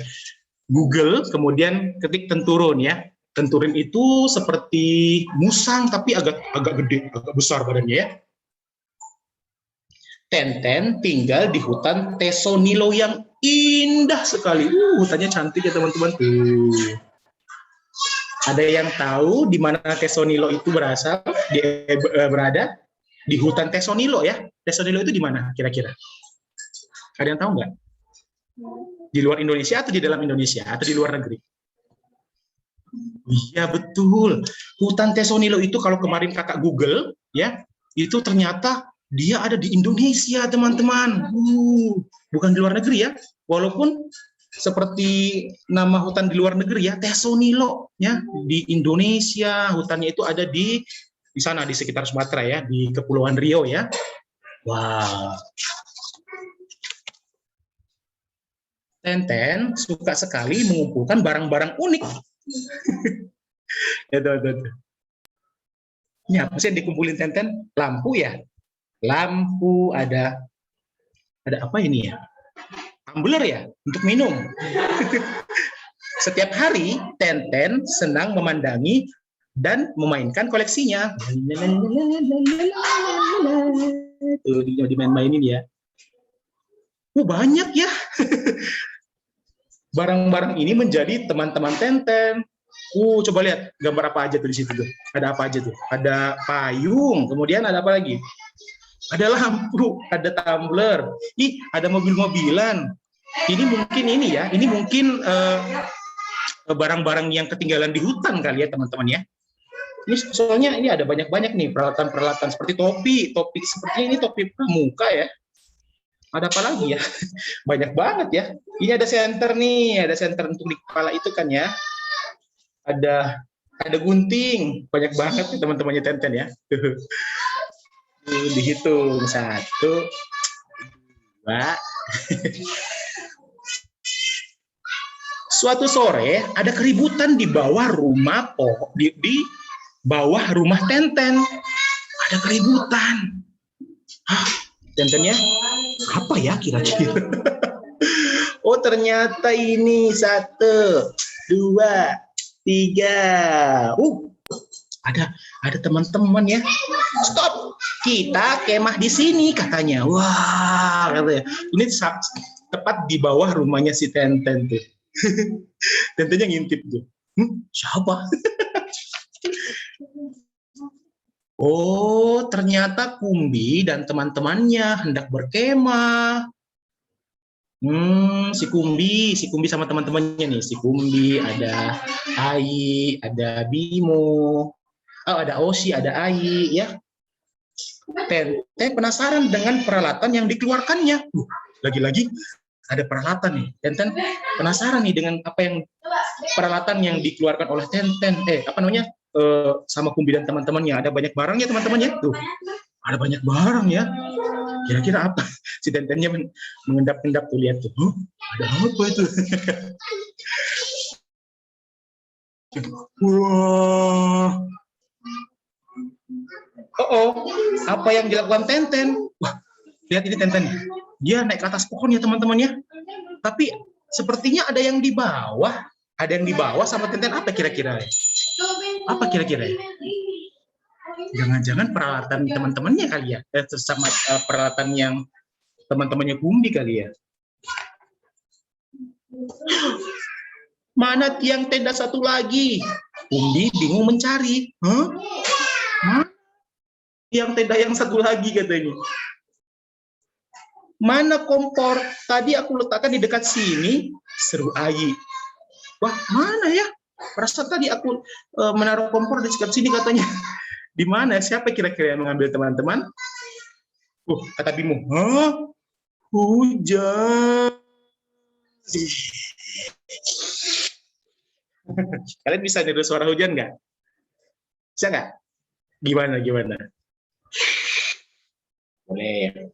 Google, kemudian ketik tenturun ya. Tenturun itu seperti musang tapi agak gede, agak besar badannya ya. Tenten tinggal di hutan Tesonilo yang indah sekali. Hutannya cantik ya teman-teman tuh. Ada yang tahu di mana Tesonilo itu berasal? Berada di hutan Tesonilo ya. Tesonilo itu di mana kira-kira? Ada yang tahu nggak? Di luar Indonesia atau di dalam Indonesia atau di luar negeri? Iya betul. Hutan Tesonilo itu kalau kemarin kakak Google ya, itu ternyata dia ada di Indonesia teman-teman. Bukan di luar negeri ya. Walaupun seperti nama hutan di luar negeri ya, Tesonilo ya, di Indonesia hutannya itu ada di sana di sekitar Sumatera ya, di Kepulauan Riau ya. Wow. Tenten suka sekali mengumpulkan barang-barang unik. Ya, tuh. Ini apa sih yang dikumpulin Tenten? Lampu ya? Lampu, ada apa ini ya? Tumbler ya? Untuk minum. Setiap hari, Tenten senang memandangi dan memainkan koleksinya. Tuh, dimain-mainin ya. Banyak ya. Barang-barang ini menjadi teman-teman Tenten. Coba lihat gambar apa aja tuh di situ tuh. Ada apa aja tuh? Ada payung, kemudian ada apa lagi? Ada lampu, ada tumbler. Ada mobil-mobilan. Ini mungkin barang-barang yang ketinggalan di hutan kali ya teman-teman ya. Ini soalnya ini ada banyak-banyak nih peralatan-peralatan seperti topi seperti ini topi pramuka ya. Ada apa lagi ya? Banyak banget ya. Ini ada senter nih, ada senter untuk di kepala itu kan ya. Ada gunting, banyak banget nih teman-temannya Tenten ya. Dihitung 1, 2. Suatu sore ada keributan di bawah rumah di bawah rumah Tenten. Ada keributan. Tentennya apa ya kira-kira? Oh ternyata ini 1, 2, 3. Ada teman-teman ya. Stop, kita kemah di sini katanya. Wah, katanya. Ini tepat di bawah rumahnya si Tenten tuh. Tentennya ngintip tuh. Siapa? Oh, ternyata Kumbi dan teman-temannya hendak berkemah. Si Kumbi sama teman-temannya nih. Si Kumbi, ada Ai, ada Bimo, ada Osi, ada Ai, ya. Tenten penasaran dengan peralatan yang dikeluarkannya. Lagi-lagi ada peralatan nih. Tenten penasaran nih dengan peralatan yang dikeluarkan oleh Tenten. Sama Kumbi dan teman-temannya. Ada banyak barang ya teman-temannya. Tuh, ada banyak barang ya. Kira-kira apa? Si Tentennya mengendap-endap tuh, lihat tuh. Ada apa itu? Wah. Apa yang dilakukan Tenten? Wah, lihat ini Tenten. Dia naik ke atas pohon ya teman-temannya. Tapi sepertinya ada yang di bawah. Ada yang di bawah sama Tenten. Apa kira-kira? Apa kira-kira? Jangan-jangan peralatan teman-temannya kali ya? Sama peralatan yang teman-temannya Kumbi kali ya? Mana tiang tenda satu lagi? Kumbi bingung mencari. Tiang tenda yang satu lagi katanya. Mana kompor? Tadi aku letakkan di dekat sini. Seru Ai. Wah, mana ya? Perasaan tadi aku menaruh kompor di dekat sini katanya. Di mana? Siapa kira-kira yang mengambil teman-teman? Kata Bimo. Hujan. Kalian bisa niru suara hujan nggak? Bisa nggak? Gimana? Boleh.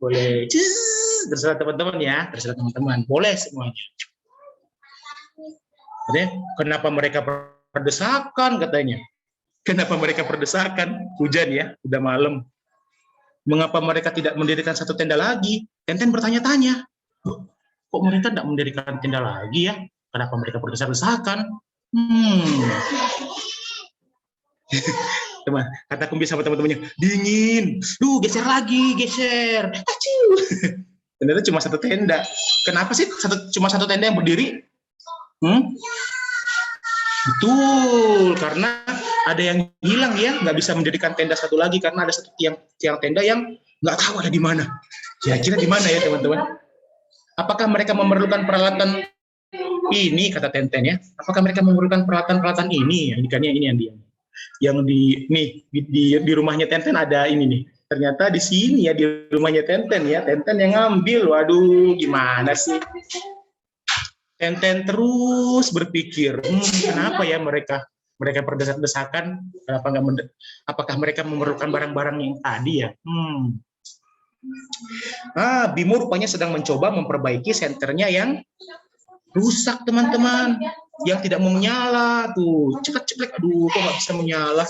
Boleh. Terserah teman-teman ya. Terserah teman-teman. Boleh semuanya. Kenapa mereka berdesakan katanya? Kenapa mereka berdesakan? Hujan ya, udah malam. Mengapa mereka tidak mendirikan satu tenda lagi? Tenten bertanya-tanya. Kok mereka tidak mendirikan tenda lagi ya? Kenapa mereka berdesak-desakan? Teman, kata Kumbi sama teman-temannya, dingin. Geser lagi, geser. Ternyata cuma satu tenda. Kenapa sih cuma satu tenda yang berdiri? Betul, karena ada yang hilang ya, nggak bisa mendirikan tenda satu lagi karena ada satu tiang tenda yang nggak tahu ada di mana. Kira-kira di mana ya teman-teman? Apakah mereka memerlukan peralatan ini, kata Tenten ya? Apakah mereka memerlukan peralatan ini? Ikannya ini yang di rumahnya Tenten ada ini nih. Ternyata di sini ya di rumahnya Tenten ya. Tenten yang ngambil. Waduh, gimana sih? Tenten terus berpikir, kenapa ya mereka berdesak-desakan? Apakah mereka memerlukan barang-barang yang tadi ya? Bimo rupanya sedang mencoba memperbaiki senternya yang rusak, teman-teman. Yang tidak mau menyala tuh, ceklek-ceklek, aduh kok nggak bisa menyala.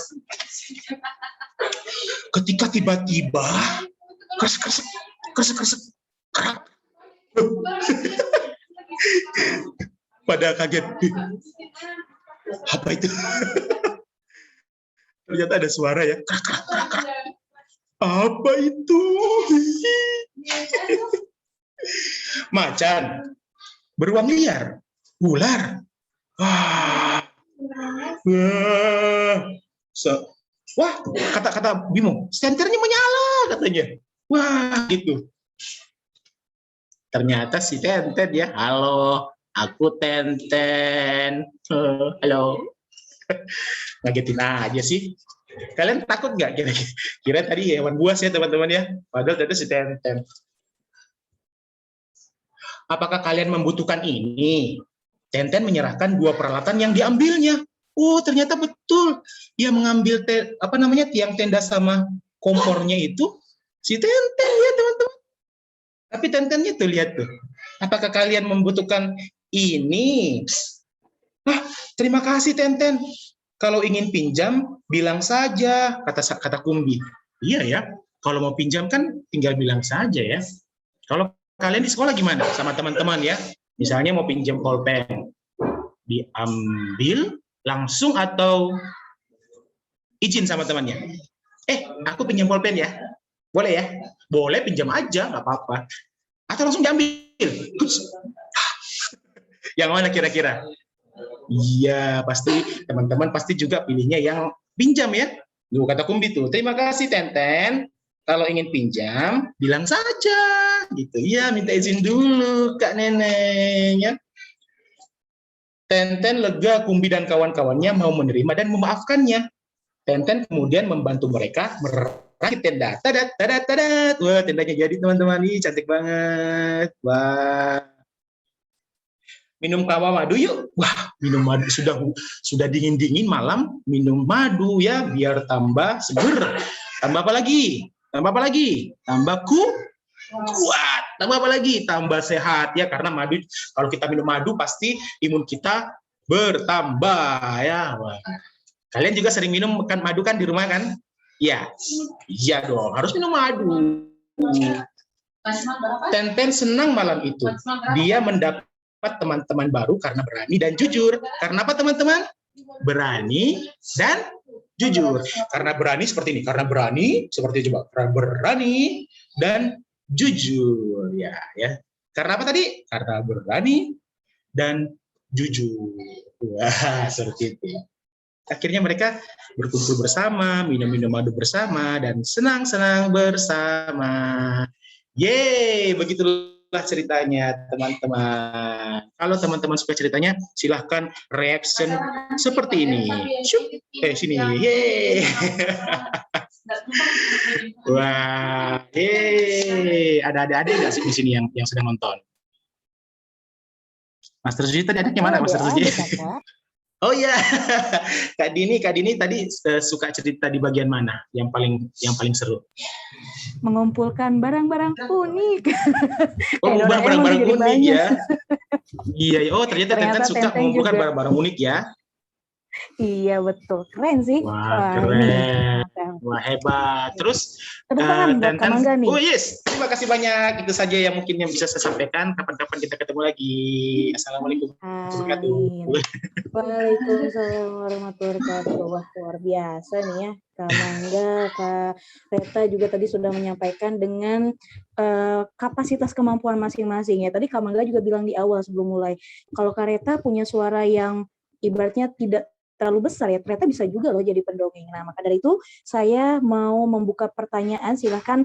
Ketika tiba-tiba kresek kerak. Pada kaget. Apa itu? Ternyata ada suara ya. Kerak. Apa itu? Macan, beruang liar, ular. Wah, kata Bimo, senternya menyala katanya. Wah, gitu. Ternyata si Tenten ya, halo, aku Tenten. Halo. Ngagetin aja sih. Kalian takut nggak kira tadi hewan buas ya teman-teman ya? Padahal ternyata si Tenten. Apakah kalian membutuhkan ini? Tenten menyerahkan 2 peralatan yang diambilnya. Oh, ternyata betul. Dia mengambil tiang tenda sama kompornya itu si Tenten ya, teman-teman. Tapi Tentennya tuh lihat tuh. Apakah kalian membutuhkan ini? Terima kasih Tenten. Kalau ingin pinjam, bilang saja, kata Kumbi. Iya ya, kalau mau pinjam kan tinggal bilang saja ya. Kalau kalian di sekolah gimana sama teman-teman ya? Misalnya mau pinjam pulpen, diambil langsung atau izin sama temannya? Aku pinjam pulpen ya? Boleh ya? Boleh, pinjam aja, nggak apa-apa. Atau langsung diambil? Yang mana kira-kira? Iya, pasti teman-teman pasti juga pilihnya yang pinjam ya. Duh, kata Kumbi tuh, terima kasih Tenten. Kalau ingin pinjam, bilang saja. Gitu ya, minta izin dulu Kak Neneng ya. Tenten lega Kumbi dan kawan-kawannya mau menerima dan memaafkannya. Tenten kemudian membantu mereka merakit tenda. Tadat. Wah, tendanya jadi teman-teman. Ih, cantik banget. Wah. Minum kawa madu yuk. Wah, minum madu sudah dingin-dingin malam, minum madu ya biar tambah seger. Tambah apa lagi? Tambah kuat. Tambah apa lagi? Tambah sehat ya, karena madu, kalau kita minum madu pasti imun kita bertambah ya. Wah. Kalian juga sering minum madu kan di rumah kan? Ya. Iya dong, harus minum madu. Tenten senang malam itu. Dia mendapat teman-teman baru karena berani dan jujur. Karena apa teman-teman? Berani dan jujur. Karena berani seperti ini. Karena berani seperti coba. Karena berani dan jujur ya. Karena apa tadi? Karena berani dan jujur. Wah, seperti itu. Akhirnya mereka berkumpul bersama, minum-minum madu bersama, dan senang-senang bersama. Yeay, begitulah ceritanya teman-teman. Kalau teman-teman suka ceritanya, silahkan reaction seperti ini. Sini, yeay. Wah, yeay. Ada adik-adik nggak sih di sini yang sedang nonton? Master Suji tadi adiknya mana, Master Suji? Oh iya, Kak Dini tadi suka cerita di bagian mana yang paling seru? Mengumpulkan barang-barang unik. Oh, barang-barang unik ya. Iya, oh ternyata Tenten suka mengumpulkan barang-barang unik ya. Iya betul, keren sih. Wah, keren. Wah, hebat. Terus Tenten, oh yes, terima kasih banyak. Itu saja yang mungkin yang bisa saya sampaikan. Kapan-kapan kita ketemu lagi. Assalamualaikum warahmatullahi wabarakatuh. Waalaikumsalam warahmatullahi wabarakatuh. Wah, luar biasa nih ya. Kak Mangga, Kak Reta juga tadi sudah menyampaikan dengan kapasitas kemampuan masing-masing ya. Tadi Kak Mangga juga bilang di awal sebelum mulai, kalau Kak Reta punya suara yang ibaratnya tidak terlalu besar ya, ternyata bisa juga loh jadi pendongeng. Nah, maka dari itu saya mau membuka pertanyaan, silahkan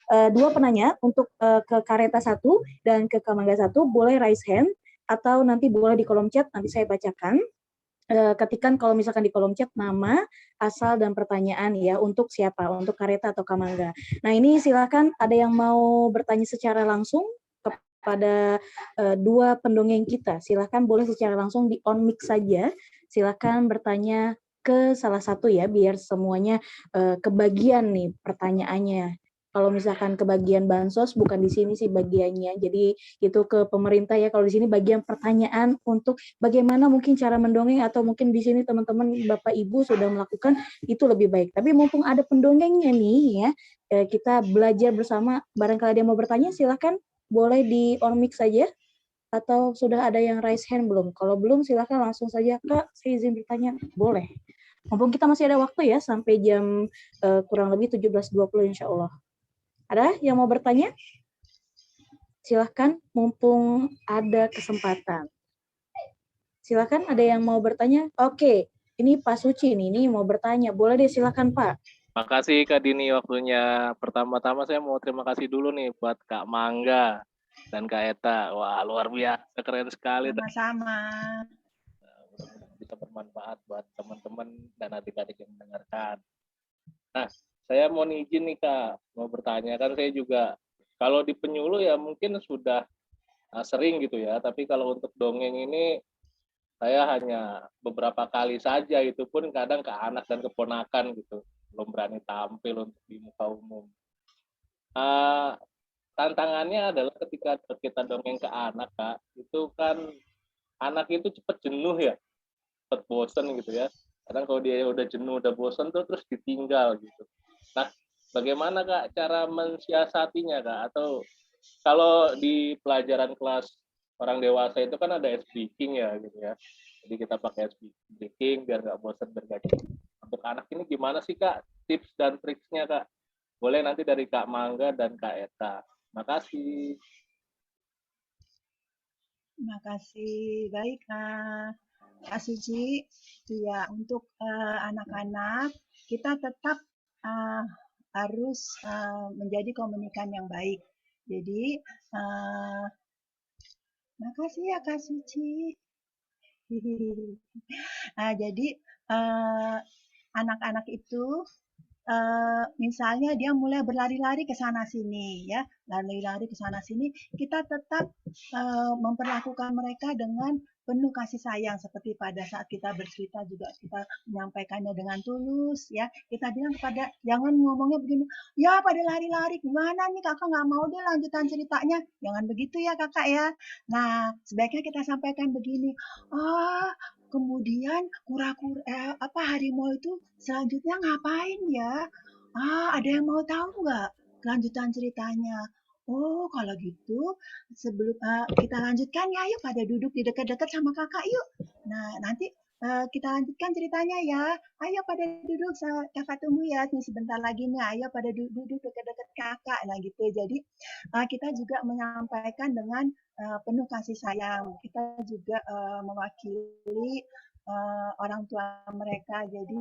2 penanya untuk ke Kak Reta 1 dan ke Kak Mangga 1, boleh raise hand atau nanti boleh di kolom chat, nanti saya bacakan. Ketikan kalau misalkan di kolom chat nama, asal dan pertanyaan ya, untuk siapa, untuk Kak Reta atau Kak Mangga. Nah ini silahkan ada yang mau bertanya secara langsung kepada 2 pendongeng kita, silahkan boleh secara langsung di on mic saja. Silakan bertanya ke salah satu ya, biar semuanya kebagian nih pertanyaannya. Kalau misalkan kebagian bansos bukan di sini sih bagiannya. Jadi itu ke pemerintah ya. Kalau di sini bagian pertanyaan untuk bagaimana mungkin cara mendongeng atau mungkin di sini teman-teman Bapak Ibu sudah melakukan itu lebih baik. Tapi mumpung ada pendongengnya nih ya, kita belajar bersama. Barangkali ada yang mau bertanya silahkan boleh di on mic saja. Atau sudah ada yang raise hand belum? Kalau belum silahkan langsung saja, Kak, saya izin bertanya. Boleh. Mumpung kita masih ada waktu ya, sampai jam kurang lebih 17.20 insya Allah. Ada yang mau bertanya? Silahkan, mumpung ada kesempatan. Silahkan, ada yang mau bertanya? Oke, ini Pak Suci ini mau bertanya. Boleh deh, silahkan Pak. Makasih Kak Dini waktunya. Pertama-tama saya mau terima kasih dulu nih buat Kak Mangga dan Kak Eta. Wah, luar biasa, keren sekali. Sama-sama. Bisa bermanfaat buat teman-teman dan adik-adik yang mendengarkan. Nah, saya mau izin nih Kak, mau bertanya, kan saya juga kalau di penyuluh ya mungkin sudah sering gitu ya, tapi kalau untuk dongeng ini saya hanya beberapa kali saja, itu pun kadang ke anak dan keponakan gitu, belum berani tampil untuk di muka umum. Tantangannya adalah ketika kita dongeng ke anak Kak, itu kan anak itu cepat jenuh ya, cepat bosan gitu ya. Kadang kalau dia udah jenuh, udah bosan tuh terus ditinggal gitu. Nah, bagaimana Kak cara mensiasatinya Kak? Atau kalau di pelajaran kelas orang dewasa itu kan ada speaking ya gitu ya. Jadi kita pakai speaking biar nggak bosan bergaji. Untuk anak ini gimana sih Kak tips dan triksnya Kak? Boleh nanti dari Kak Mangga dan Kak Eta. Makasih. Terima kasih. Baik, Kak Suci. Ya, untuk anak-anak kita tetap harus menjadi komunikan yang baik. Jadi, makasih ya Kak Suci. Jadi anak-anak itu misalnya dia mulai berlari-lari ke sana sini ya, lari-lari ke sana sini, kita tetap memperlakukan mereka dengan penuh kasih sayang seperti pada saat kita bercerita juga kita menyampaikannya dengan tulus ya. Kita bilang kepada jangan ngomongnya begini, ya pada lari-lari gimana nih kakak nggak mau deh lanjutan ceritanya, jangan begitu ya kakak ya. Nah sebaiknya kita sampaikan begini, kemudian kura-kura harimau itu selanjutnya ngapain ya? Ada yang mau tahu nggak kelanjutan ceritanya? Oh, kalau gitu sebelum kita lanjutkan ya, yuk pada duduk di dekat-dekat sama kakak yuk. Nah, nanti kita lanjutkan ceritanya ya. Ayo pada duduk, kakak tunggu ya, nih sebentar lagi nih. Ayo pada duduk dekat-dekat kakak. Nah gitu. Jadi kita juga menyampaikan dengan penuh kasih sayang. Kita juga mewakili orang tua mereka. Jadi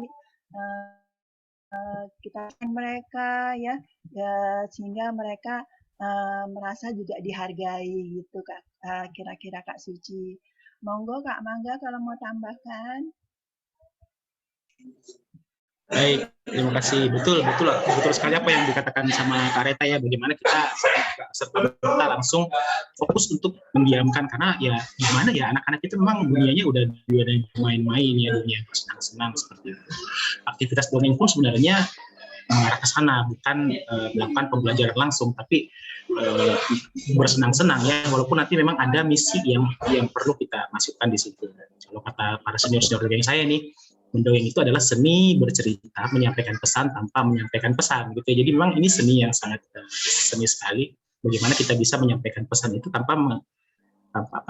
kita mereka ya, sehingga mereka merasa juga dihargai gitu Kak, kira-kira Kak Suci. Monggo Kak Mangga kalau mau tambahkan. Baik, terima kasih. Betul sekali apa yang dikatakan sama Kak Reta ya. Bagaimana kita serta langsung fokus untuk mendiamkan, karena ya gimana ya, anak-anak itu memang dunianya udah main-main ya, dunia senang-senang seperti itu. Aktivitas dongeng pun sebenarnya mengarah ke sana, bukan melakukan pembelajaran langsung, tapi bersenang-senang ya, walaupun nanti memang ada misi yang perlu kita masukkan di situ. Kalau kata para senior-senior dongeng saya nih, mendongeng itu adalah seni bercerita, menyampaikan pesan tanpa menyampaikan pesan gitu ya. Jadi memang ini seni yang sangat seni sekali. Bagaimana kita bisa menyampaikan pesan itu tanpa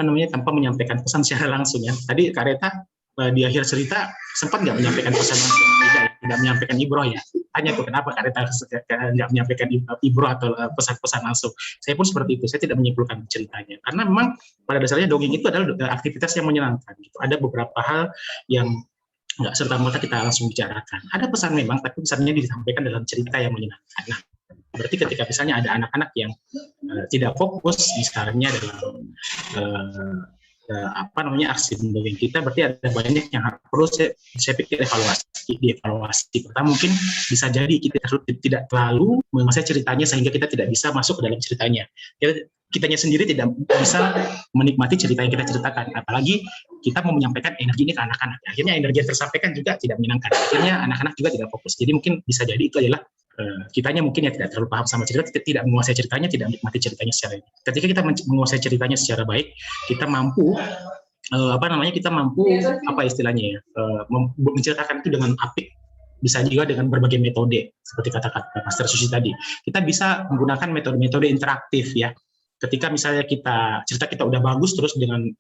menyampaikan pesan secara langsung ya. Tadi Kak Reta di akhir cerita sempat nggak menyampaikan pesan langsung, tidak menyampaikan ibroh ya. Tanya tuh kenapa Kak Reta nggak menyampaikan ibroh atau pesan-pesan langsung. Saya pun seperti itu, saya tidak menyimpulkan ceritanya. Karena memang pada dasarnya dongeng itu adalah aktivitas yang menyenangkan. Gitu. Ada beberapa hal yang nggak serta-merta kita langsung bicarakan. Ada pesan memang, tapi pesannya disampaikan dalam cerita yang menyenangkan. Nah, berarti ketika misalnya ada anak-anak yang tidak fokus misalnya dalam aksi mendongeng kita, berarti ada banyak yang perlu saya pikir dievaluasi. Pertama mungkin bisa jadi kita tidak terlalu menguasai ceritanya sehingga kita tidak bisa masuk ke dalam ceritanya. Kitanya sendiri tidak bisa menikmati cerita yang kita ceritakan, apalagi kita mau menyampaikan energi ini ke anak-anak. Akhirnya energi yang tersampaikan juga tidak menyenangkan. Akhirnya anak-anak juga tidak fokus. Jadi mungkin bisa jadi itu adalah kitanya mungkin ya tidak terlalu paham sama cerita, tidak menguasai ceritanya, tidak menikmati ceritanya secara ini. Ketika kita menguasai ceritanya secara baik, kita mampu kita mampu apa istilahnya ya, menceritakan itu dengan apik. Bisa juga dengan berbagai metode seperti kata Master Susi tadi. Kita bisa menggunakan metode-metode interaktif ya. Ketika misalnya cerita kita udah bagus, terus dengan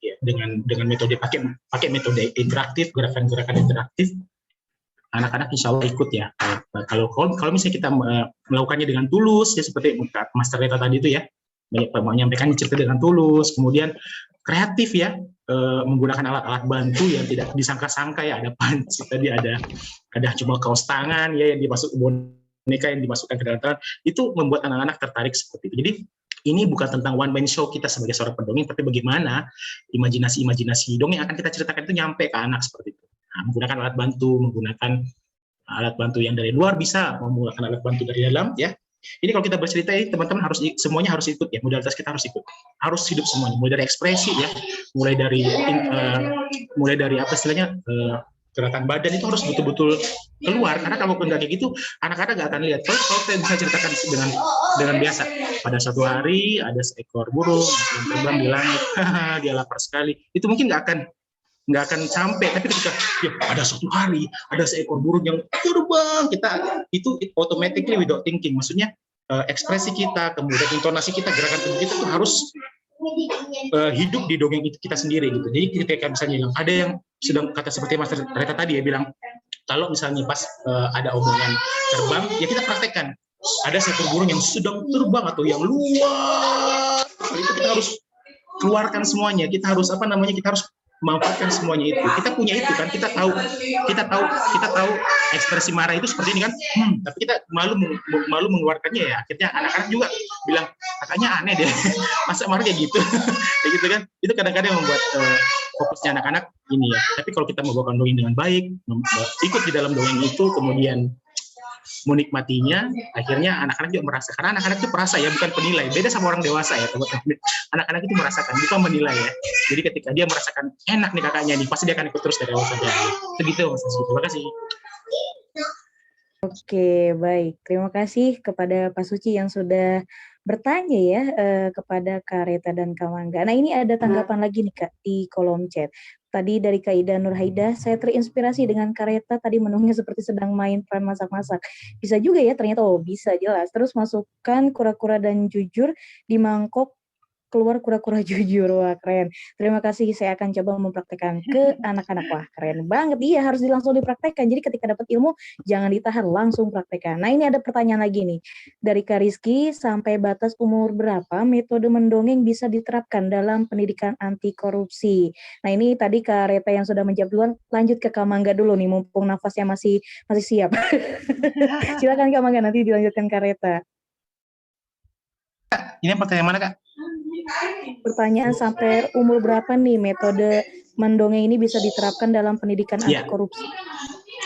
metode pakai metode interaktif, gerakan-gerakan interaktif, anak-anak insya Allah ikut ya. Kalau misalnya kita melakukannya dengan tulus ya, seperti Master Reta tadi itu ya, menyampaikan cerita dengan tulus, kemudian kreatif ya, menggunakan alat-alat bantu yang tidak disangka-sangka ya, ada panci tadi, ada cuma kaos tangan ya yang boneka yang dimasukkan ke dalam tangan, itu membuat anak-anak tertarik seperti itu. Jadi ini bukan tentang one man show kita sebagai seorang pendongeng, tapi bagaimana imajinasi dongeng yang akan kita ceritakan itu nyampe ke anak seperti itu. Nah, menggunakan alat bantu yang dari luar, bisa menggunakan alat bantu dari dalam ya. Ini kalau kita bercerita ini teman-teman semuanya harus ikut ya, modalitas kita harus ikut, harus hidup semuanya, mulai dari ekspresi ya, mulai dari apa istilahnya, gerakan badan itu harus betul-betul keluar, karena kalau nggak kayak gitu anak-anak nggak akan lihat. Kalau saya bisa ceritakan dengan biasa, pada suatu hari ada seekor burung yang terbang di langit, dia lapar sekali, itu mungkin nggak akan sampai. Tapi ketika ya, ada suatu hari ada seekor burung yang terbang, itu automatically without thinking, maksudnya ekspresi kita, kemudian intonasi kita, gerakan tubuh kita itu harus hidup di dongeng itu kita sendiri gitu. Jadi ketika misalnya ada yang sedang kata seperti Mas Reta tadi ya bilang, kalau misalnya pas ada omongan terbang, ya kita praktekkan. Ada seekor burung yang sedang terbang atau yang luar, itu kita harus keluarkan semuanya. Kita harus kita harus memanfaatkan semuanya itu. Kita punya itu kan, kita tahu ekspresi marah itu seperti ini kan, tapi kita malu mengeluarkannya ya. Akhirnya anak-anak juga bilang, kakaknya aneh deh, masa marah kayak gitu, kayak gitu kan. Itu kadang-kadang membuat fokusnya anak-anak ini ya. Tapi kalau kita membawakan dongeng dengan baik, ikut di dalam dongeng itu, kemudian menikmatinya, akhirnya anak-anak juga merasa, karena anak-anak itu perasa ya, bukan penilai. Beda sama orang dewasa ya, teman-teman. Anak-anak itu merasakan, bukan menilai ya. Jadi ketika dia merasakan enak nih kakaknya nih, pasti dia akan ikut terus dari awal sampai akhir. Begitu Mas Susi. Terima kasih. Oke, baik. Terima kasih kepada Pak Suci yang sudah bertanya ya kepada Kak Reta dan Kak Mangga. Nah, ini ada tanggapan lagi nih Kak di kolom chat. Tadi dari Kak Ida Nurhaida, saya terinspirasi dengan Kak Reta tadi menungnya seperti sedang main peran masak-masak. Bisa juga ya, ternyata bisa jelas. Terus masukkan kura-kura dan jujur di mangkok, keluar kura-kura jujur. Wah, keren. Terima kasih, saya akan coba mempraktekkan ke anak-anak. Wah, keren banget. Iya, harus langsung dipraktekkan. Jadi ketika dapat ilmu, jangan ditahan, langsung praktekkan. Nah, ini ada pertanyaan lagi nih. Dari Kak Rizky, sampai batas umur berapa metode mendongeng bisa diterapkan dalam pendidikan anti korupsi? Nah, ini tadi Kak Reta yang sudah menjawab duluan, lanjut ke Kak Mangga dulu nih, mumpung nafasnya masih siap. Silakan Kak Mangga, nanti dilanjutkan Kak Reta. Ini pertanyaan mana Kak? Pertanyaan sampai umur berapa nih metode mendongeng ini bisa diterapkan dalam pendidikan anti korupsi?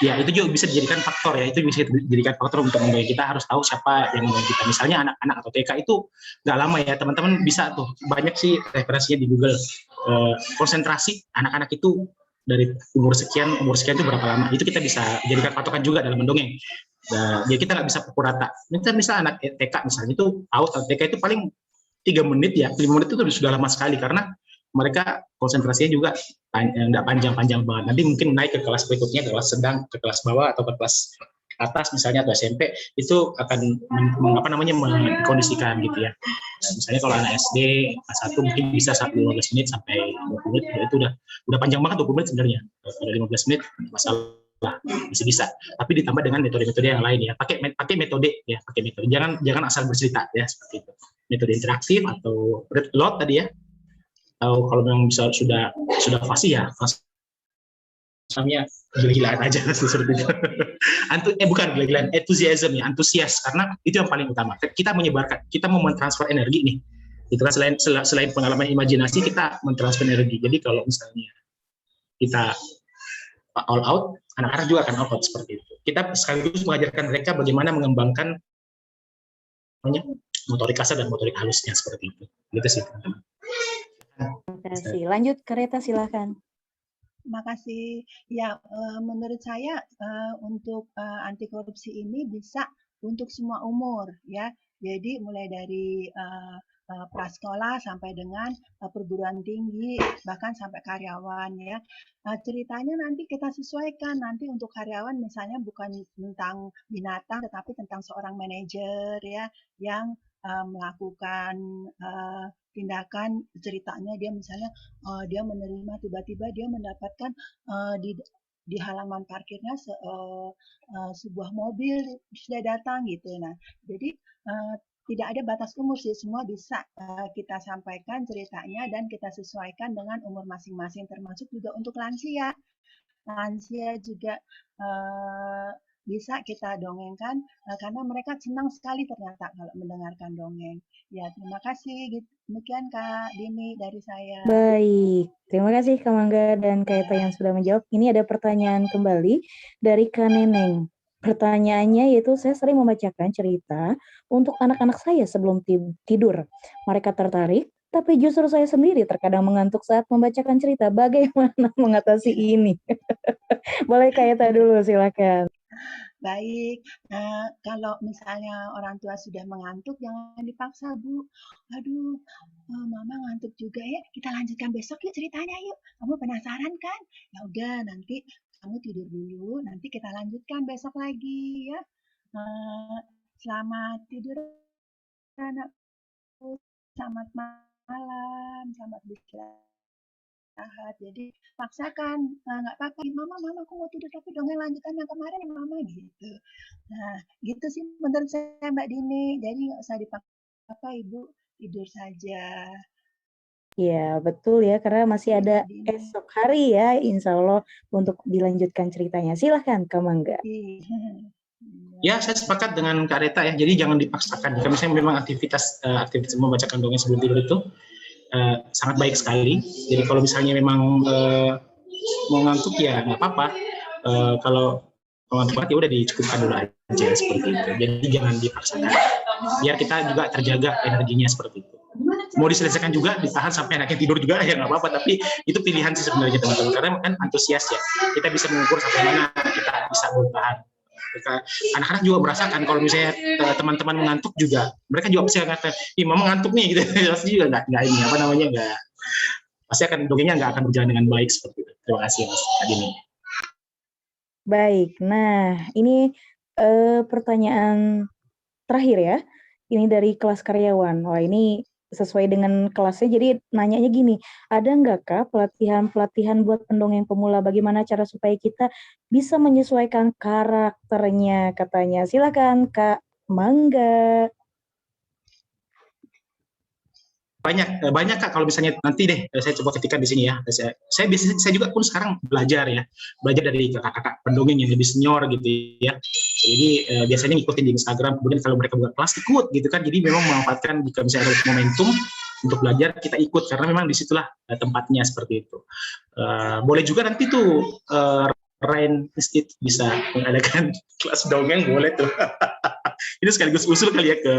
Ya, itu juga bisa dijadikan faktor ya. Itu bisa dijadikan faktor untuk mendongeng. Kita harus tahu siapa yang mendongeng kita. Misalnya anak-anak atau TK itu nggak lama ya. Teman-teman bisa tuh, banyak sih referensinya di Google. Konsentrasi anak-anak itu dari umur sekian itu berapa lama. Itu kita bisa jadikan patokan juga dalam mendongeng. Jadi kita nggak bisa pukul rata. Misalnya anak TK misalnya itu, TK itu paling 3 menit ya, 5 menit itu sudah lama sekali, karena mereka konsentrasinya juga nggak panjang-panjang banget. Nanti mungkin naik ke kelas berikutnya, ke kelas sedang, ke kelas bawah, atau ke kelas atas misalnya, atau SMP, itu akan mengkondisikan gitu ya. Nah, misalnya kalau anak SD, kelas 1 mungkin bisa 15 menit sampai 20 menit, itu udah panjang banget 20 menit sebenarnya. Kalau 15 menit, masalah. Bisa, tapi ditambah dengan metode-metode yang lain ya. Pakai metode. Jangan asal bercerita ya, seperti itu. Metode interaktif atau read lot tadi ya. Atau kalau memang bisa sudah fasih ya, namanya gila-gilaan aja seperti itu. Bukan gila-gilaan, enthusiasm ya, antusias, karena itu yang paling utama. Kita menyebarkan, kita mau mentransfer energi nih. Itu kan selain pengalaman imajinasi, kita mentransfer energi. Jadi kalau misalnya kita all out, anak-anak juga akan all out seperti itu. Kita sekaligus mengajarkan mereka bagaimana mengembangkan motorik kasar dan motorik halusnya seperti itu. Gitu sih, teman-teman. Terima kasih. Lanjut, Kak Reta, silakan. Terima kasih. Ya, menurut saya untuk anti korupsi ini bisa untuk semua umur ya. Jadi mulai dari prasekolah sampai dengan perguruan tinggi, bahkan sampai karyawan ya. Ceritanya nanti kita sesuaikan, nanti untuk karyawan misalnya bukan tentang binatang, tetapi tentang seorang manajer ya, yang melakukan tindakan, ceritanya dia misalnya dia menerima, tiba-tiba dia mendapatkan di halaman parkirnya sebuah mobil sudah datang gitu. Nah, jadi tidak ada batas umur sih, semua bisa kita sampaikan ceritanya dan kita sesuaikan dengan umur masing-masing, termasuk juga untuk lansia. Lansia juga bisa kita dongengkan karena mereka senang sekali ternyata kalau mendengarkan dongeng. Ya, terima kasih. Demikian Kak Dini dari saya. Baik, terima kasih Kak Mangga dan Kak Eta yang sudah menjawab. Ini ada pertanyaan kembali dari Kak Neneng. Pertanyaannya yaitu saya sering membacakan cerita untuk anak-anak saya sebelum tidur. Mereka tertarik, tapi justru saya sendiri terkadang mengantuk saat membacakan cerita. Bagaimana mengatasi ini? Boleh Kak Eta dulu, silakan. Baik, kalau misalnya orang tua sudah mengantuk, jangan dipaksa, Bu. Aduh, Mama ngantuk juga ya, kita lanjutkan besok yuk ceritanya yuk. Kamu penasaran kan? Ya udah, nanti kamu tidur dulu, nanti kita lanjutkan besok lagi ya. Selamat tidur anakku, selamat malam, selamat beristirahat. Jadi paksakan, nggak apa-apa, mama aku mau tidur tapi dongeng lanjutan yang kemarin ya mama gitu. Nah gitu sih menurut saya Mbak Dini, jadi nggak usah dipaksa Ibu, tidur saja. Ya betul ya, karena masih ada Mbak Dini. esok hari ya, insya Allah untuk dilanjutkan ceritanya. Silahkan Kak Mangga. Ya, saya sepakat dengan Kak Reta ya. Jadi jangan dipaksakan. Jika misalnya memang aktivitas membacakan dongeng sebelum tidur itu sangat baik sekali. Jadi kalau misalnya memang mau ngantuk ya nggak apa-apa. Kalau ngantuk banget ya udah dicukupkan dulu aja seperti itu. Jadi jangan dipaksakan. Biar kita juga terjaga energinya seperti itu. Mau diselesaikan juga, ditahan sampai anaknya tidur juga ya nggak apa-apa. Tapi itu pilihan sih sebenarnya teman-teman. Karena kan antusias ya. Kita bisa mengukur sampai mana kita bisa bertahan. Anak-anak juga merasakan kalau misalnya teman-teman mengantuk juga, mereka juga pasti akan kata, ih mama ngantuk nih gitu. Pasti juga nggak ini apa namanya nggak, pasti akan dongengnya nggak akan berjalan dengan baik seperti itu. Terima kasih Mas Adini. Baik, nah ini pertanyaan terakhir ya. Ini dari kelas karyawan. Wah ini sesuai dengan kelasnya, jadi nanyanya gini, ada nggak Kak pelatihan-pelatihan buat pendongeng pemula, bagaimana cara supaya kita bisa menyesuaikan karakternya katanya. Silakan Kak Mangga. Banyak Kak, kalau misalnya nanti deh saya coba ketikkan di sini ya. Saya juga pun sekarang belajar dari kakak-kakak pendongeng yang lebih senior gitu ya. Jadi biasanya ngikutin di Instagram, kemudian kalau mereka buka kelas ikut gitu kan. Jadi memang memanfaatkan jika misalnya ada momentum untuk belajar kita ikut karena memang disitulah tempatnya seperti itu. Boleh juga nanti tuh Rain Institute bisa mengadakan kelas dongeng, boleh tuh. Ini sekaligus usul kali ya ke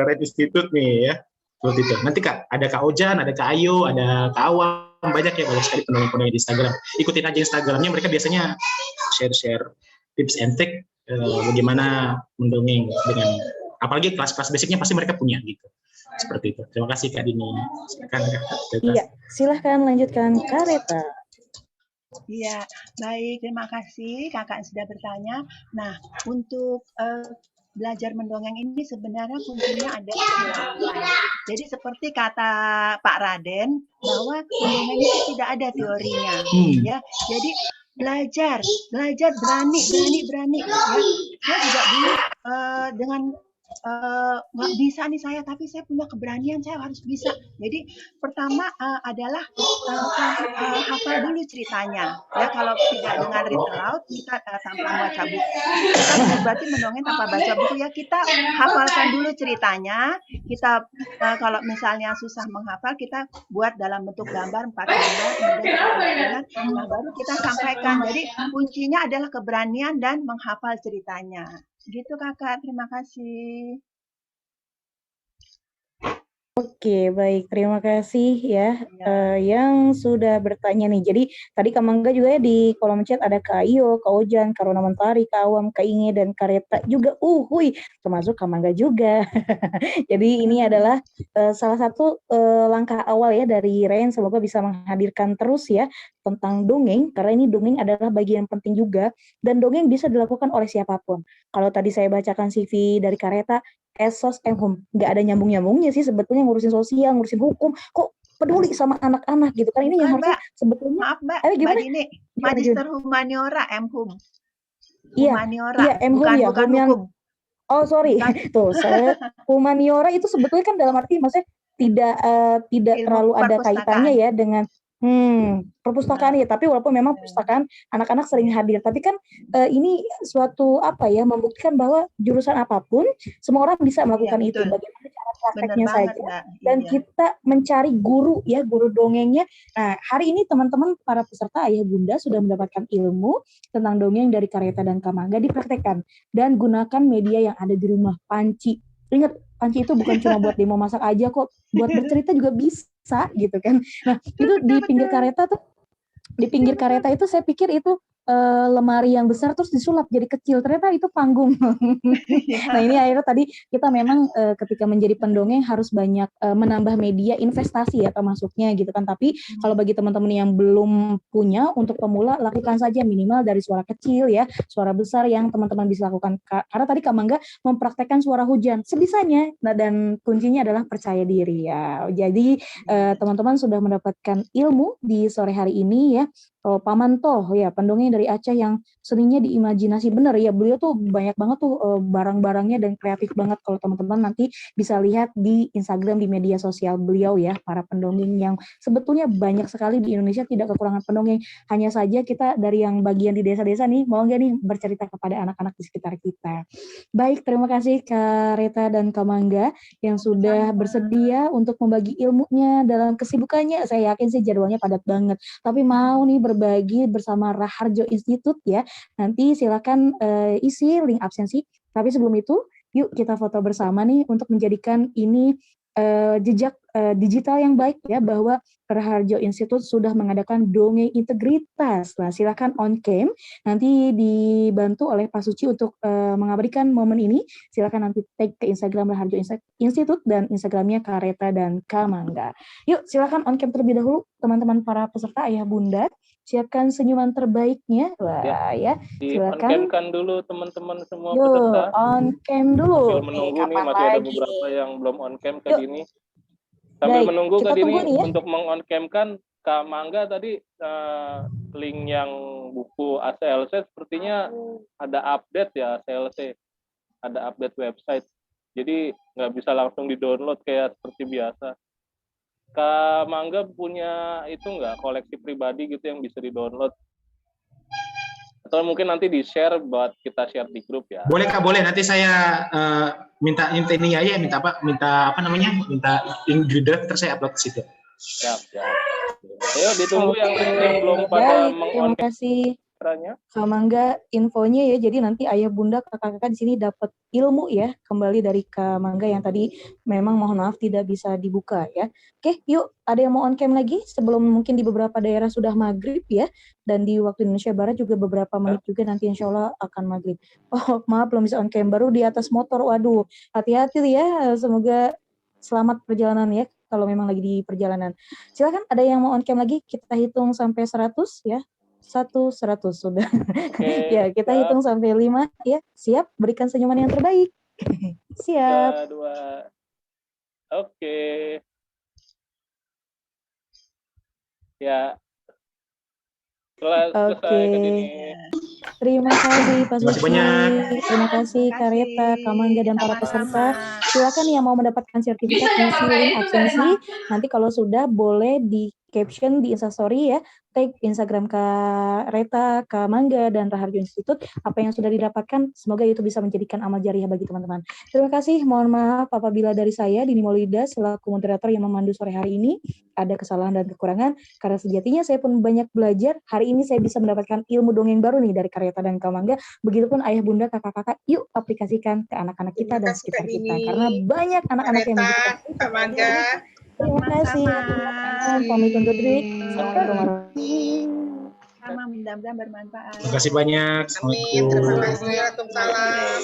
Rain Institute nih ya. Seperti itu. Nanti Kak, ada Kak Ojan, ada Kak Ayu, ada Kak Awam, banyak ya, banyak sekali pendongeng-pendongeng di Instagram. Ikutin aja Instagramnya, mereka biasanya share tips and trick bagaimana mendongeng dengan, apalagi kelas-kelas basicnya pasti mereka punya gitu. Seperti itu. Terima kasih Kak Dini. Silakan Kak. Iya, silahkan lanjutkan Kak Reta. Iya, baik, terima kasih kakak sudah bertanya. Nah, untuk belajar mendongeng ini sebenarnya kuncinya ada di pengalaman. Jadi seperti kata Pak Raden bahwa mendongeng itu tidak ada teorinya, ya. Jadi belajar berani. Ya. Saya juga dulu dengan nggak bisa nih saya, tapi saya punya keberanian, saya harus bisa. Jadi pertama adalah hafal dulu ceritanya. Ya kalau tidak dengan read aloud, kita tanpa baca buku. Kita berarti mendongeng tanpa baca buku ya. Kita hafalkan dulu ceritanya. Kita kalau misalnya susah menghafal, kita buat dalam bentuk gambar 4 gambar, kemudian kita ingat, nah baru kita sampaikan. Jadi kuncinya adalah keberanian dan menghafal ceritanya. Gitu kakak, terima kasih. Oke, baik. Terima kasih ya yang sudah bertanya nih. Jadi tadi Kak Mangga juga ya di kolom chat ada Kak Ayo, Kak Ojan, Kak Rona Mentari, Kak Awam, Kak Inge, dan Kak Reta juga. Hui, termasuk Kak Mangga juga. Jadi ini adalah salah satu langkah awal ya dari Ren. Semoga bisa menghadirkan terus ya tentang dongeng, karena ini dongeng adalah bagian penting juga, dan dongeng bisa dilakukan oleh siapapun. Kalau tadi saya bacakan CV dari Kak Reta, Esos Hum, nggak ada nyambung-nyambungnya sih sebetulnya, ngurusin sosial, ngurusin hukum, kok peduli sama anak-anak gitu kan, ini yang Bukan, harusnya Mbak. sebetulnya, Maaf, Mbak. ayo Mbak gimana? Dini, Gimana, Magister Humaniora, M.Hum. Iya, Humaniora, iya, bukan ya, bukan yang, hukum. oh sorry, Bukan tuh, saya, humaniora itu sebetulnya kan dalam arti maksudnya tidak ilmu terlalu ada kaitannya perpustakaan. ya dengan perpustakaan ya, tapi walaupun memang perpustakaan anak-anak sering hadir, tapi kan ini suatu apa ya, membuktikan bahwa jurusan apapun semua orang bisa Iya, melakukan itu, betul. bagaimana cara Benar prakteknya banget, saja, Mbak. dan Iya. kita mencari guru ya, guru dongengnya. Nah, hari ini teman-teman para peserta ayah bunda sudah mendapatkan ilmu tentang dongeng dari Kak Reta dan Kak Mangga, dipraktekkan dan gunakan media yang ada di rumah. Panci, ingat, panci itu bukan cuma buat demo masak aja kok, buat bercerita juga bisa gitu kan. Nah, itu di pinggir kareta tuh, di pinggir kareta itu saya pikir itu lemari yang besar terus disulap jadi kecil, ternyata itu panggung. Nah, ini akhirnya tadi kita memang ketika menjadi pendongeng harus banyak menambah media investasi ya termasuknya gitu kan. Tapi kalau bagi teman-teman yang belum punya, untuk pemula lakukan saja minimal dari suara kecil ya, suara besar yang teman-teman bisa lakukan. Karena tadi Kak Mangga mempraktekkan suara hujan sebisanya. Nah, dan kuncinya adalah percaya diri ya. Jadi teman-teman sudah mendapatkan ilmu di sore hari ini ya. Pak Manto ya, pendongeng dari Aceh yang seninya diimajinasi, bener ya, beliau tuh banyak banget tuh barang-barangnya dan kreatif banget. Kalau teman-teman nanti bisa lihat di Instagram, di media sosial beliau ya, para pendongeng yang sebetulnya banyak sekali di Indonesia, tidak kekurangan pendongeng. Hanya saja kita dari yang bagian di desa-desa nih, mau nggak nih bercerita kepada anak-anak di sekitar kita. Baik, terima kasih Kak Reta dan Kak Mangga yang sudah bersedia untuk membagi ilmunya dalam kesibukannya. Saya yakin sih jadwalnya padat banget, tapi mau nih berbagi bersama Raharjo Institute ya. Nanti silakan isi link absensi. Tapi sebelum itu, yuk kita foto bersama nih untuk menjadikan ini jejak digital yang baik ya, bahwa Raharjo Institute sudah mengadakan dongeng integritas. Nah, silakan on cam. Nanti dibantu oleh Pak Suci untuk mengabadikan momen ini. Silakan nanti tag ke Instagram Raharjo Institute dan Instagramnya Kak Reta dan Kak Mangga. Yuk, silakan on cam terlebih dahulu, teman-teman para peserta ayah bunda. Siapkan senyuman terbaiknya. Wah, ya. Silakan. Di-on-cam-kan dulu teman-teman semua Yuk, peserta. on cam dulu. Sambil menunggu nih, masih ada beberapa yang belum on cam Kak Dini. Sambil Baik, menunggu kita Kak Dini tunggu nih ya. untuk meng-on-cam-kan Kak Mangga tadi link yang buku ACLC sepertinya ada update ya, ACLC. Ada update website. Jadi nggak bisa langsung di-download kayak seperti biasa. Kak Mangga punya itu nggak, koleksi pribadi gitu yang bisa di-download? Atau mungkin nanti di-share buat kita share di grup ya. Boleh Kak, boleh. Nanti saya minta ini ya, minta apa namanya? Minta link draft terus saya upload ke situ. Siap. Ayo ditunggu yang lain yang belum pada terima kasih caranya. Kak Mangga infonya ya. Jadi nanti ayah bunda kakak-kakak di sini dapat ilmu ya kembali dari Kak Mangga yang tadi memang mohon maaf tidak bisa dibuka ya. Oke, yuk, ada yang mau on cam lagi sebelum mungkin di beberapa daerah sudah maghrib ya, dan di waktu Indonesia Barat juga beberapa menit juga nanti insya Allah akan maghrib. Oh maaf, belum bisa on cam, baru di atas motor. Waduh, hati-hati ya, semoga selamat perjalanan ya kalau memang lagi di perjalanan. Silakan, ada yang mau on cam lagi, kita hitung sampai 100 ya. 100 sudah. Ya, kita hitung sampai 5 ya. Siap, berikan senyuman yang terbaik. Siap. 3, 2. Oke. Ya. Selesai Kak Dini. Terima kasih Pak Terima kasih Suci. banyak. Terima kasih Kak Reta, Kak Mangga, dan para peserta. Silakan yang mau mendapatkan sertifikat isi link absensi. Nanti kalau sudah boleh di caption di Instastory ya, tag Instagram Kareta, Mangga, dan Raharjo Institute, apa yang sudah didapatkan, semoga itu bisa menjadikan amal jariah bagi teman-teman. Terima kasih, mohon maaf apabila dari saya, Dini Maulida, selaku moderator yang memandu sore hari ini, ada kesalahan dan kekurangan, karena sejatinya saya pun banyak belajar, hari ini saya bisa mendapatkan ilmu dongeng baru nih dari Kareta dan Mangga, begitupun ayah bunda, kakak-kakak, yuk aplikasikan ke anak-anak kita dan sekitar kita, karena banyak anak-anak yang membutuhkan. Kak Mangga. Terima kasih. Pamit undur diri. Assalamualaikum warahmatullahi Sama mudah-mudahan bermanfaat. Terima kasih banyak. Amin. Terima kasih. Waalaikumsalam.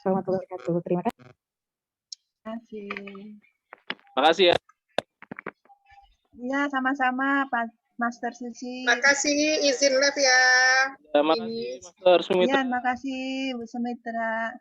wabarakatuh. Terima kasih. Makasih ya. Ya, sama-sama Pak Master Suci. Makasih izin live ya. Makasih Master Sumitra. Iya, makasih Bu Sumitra.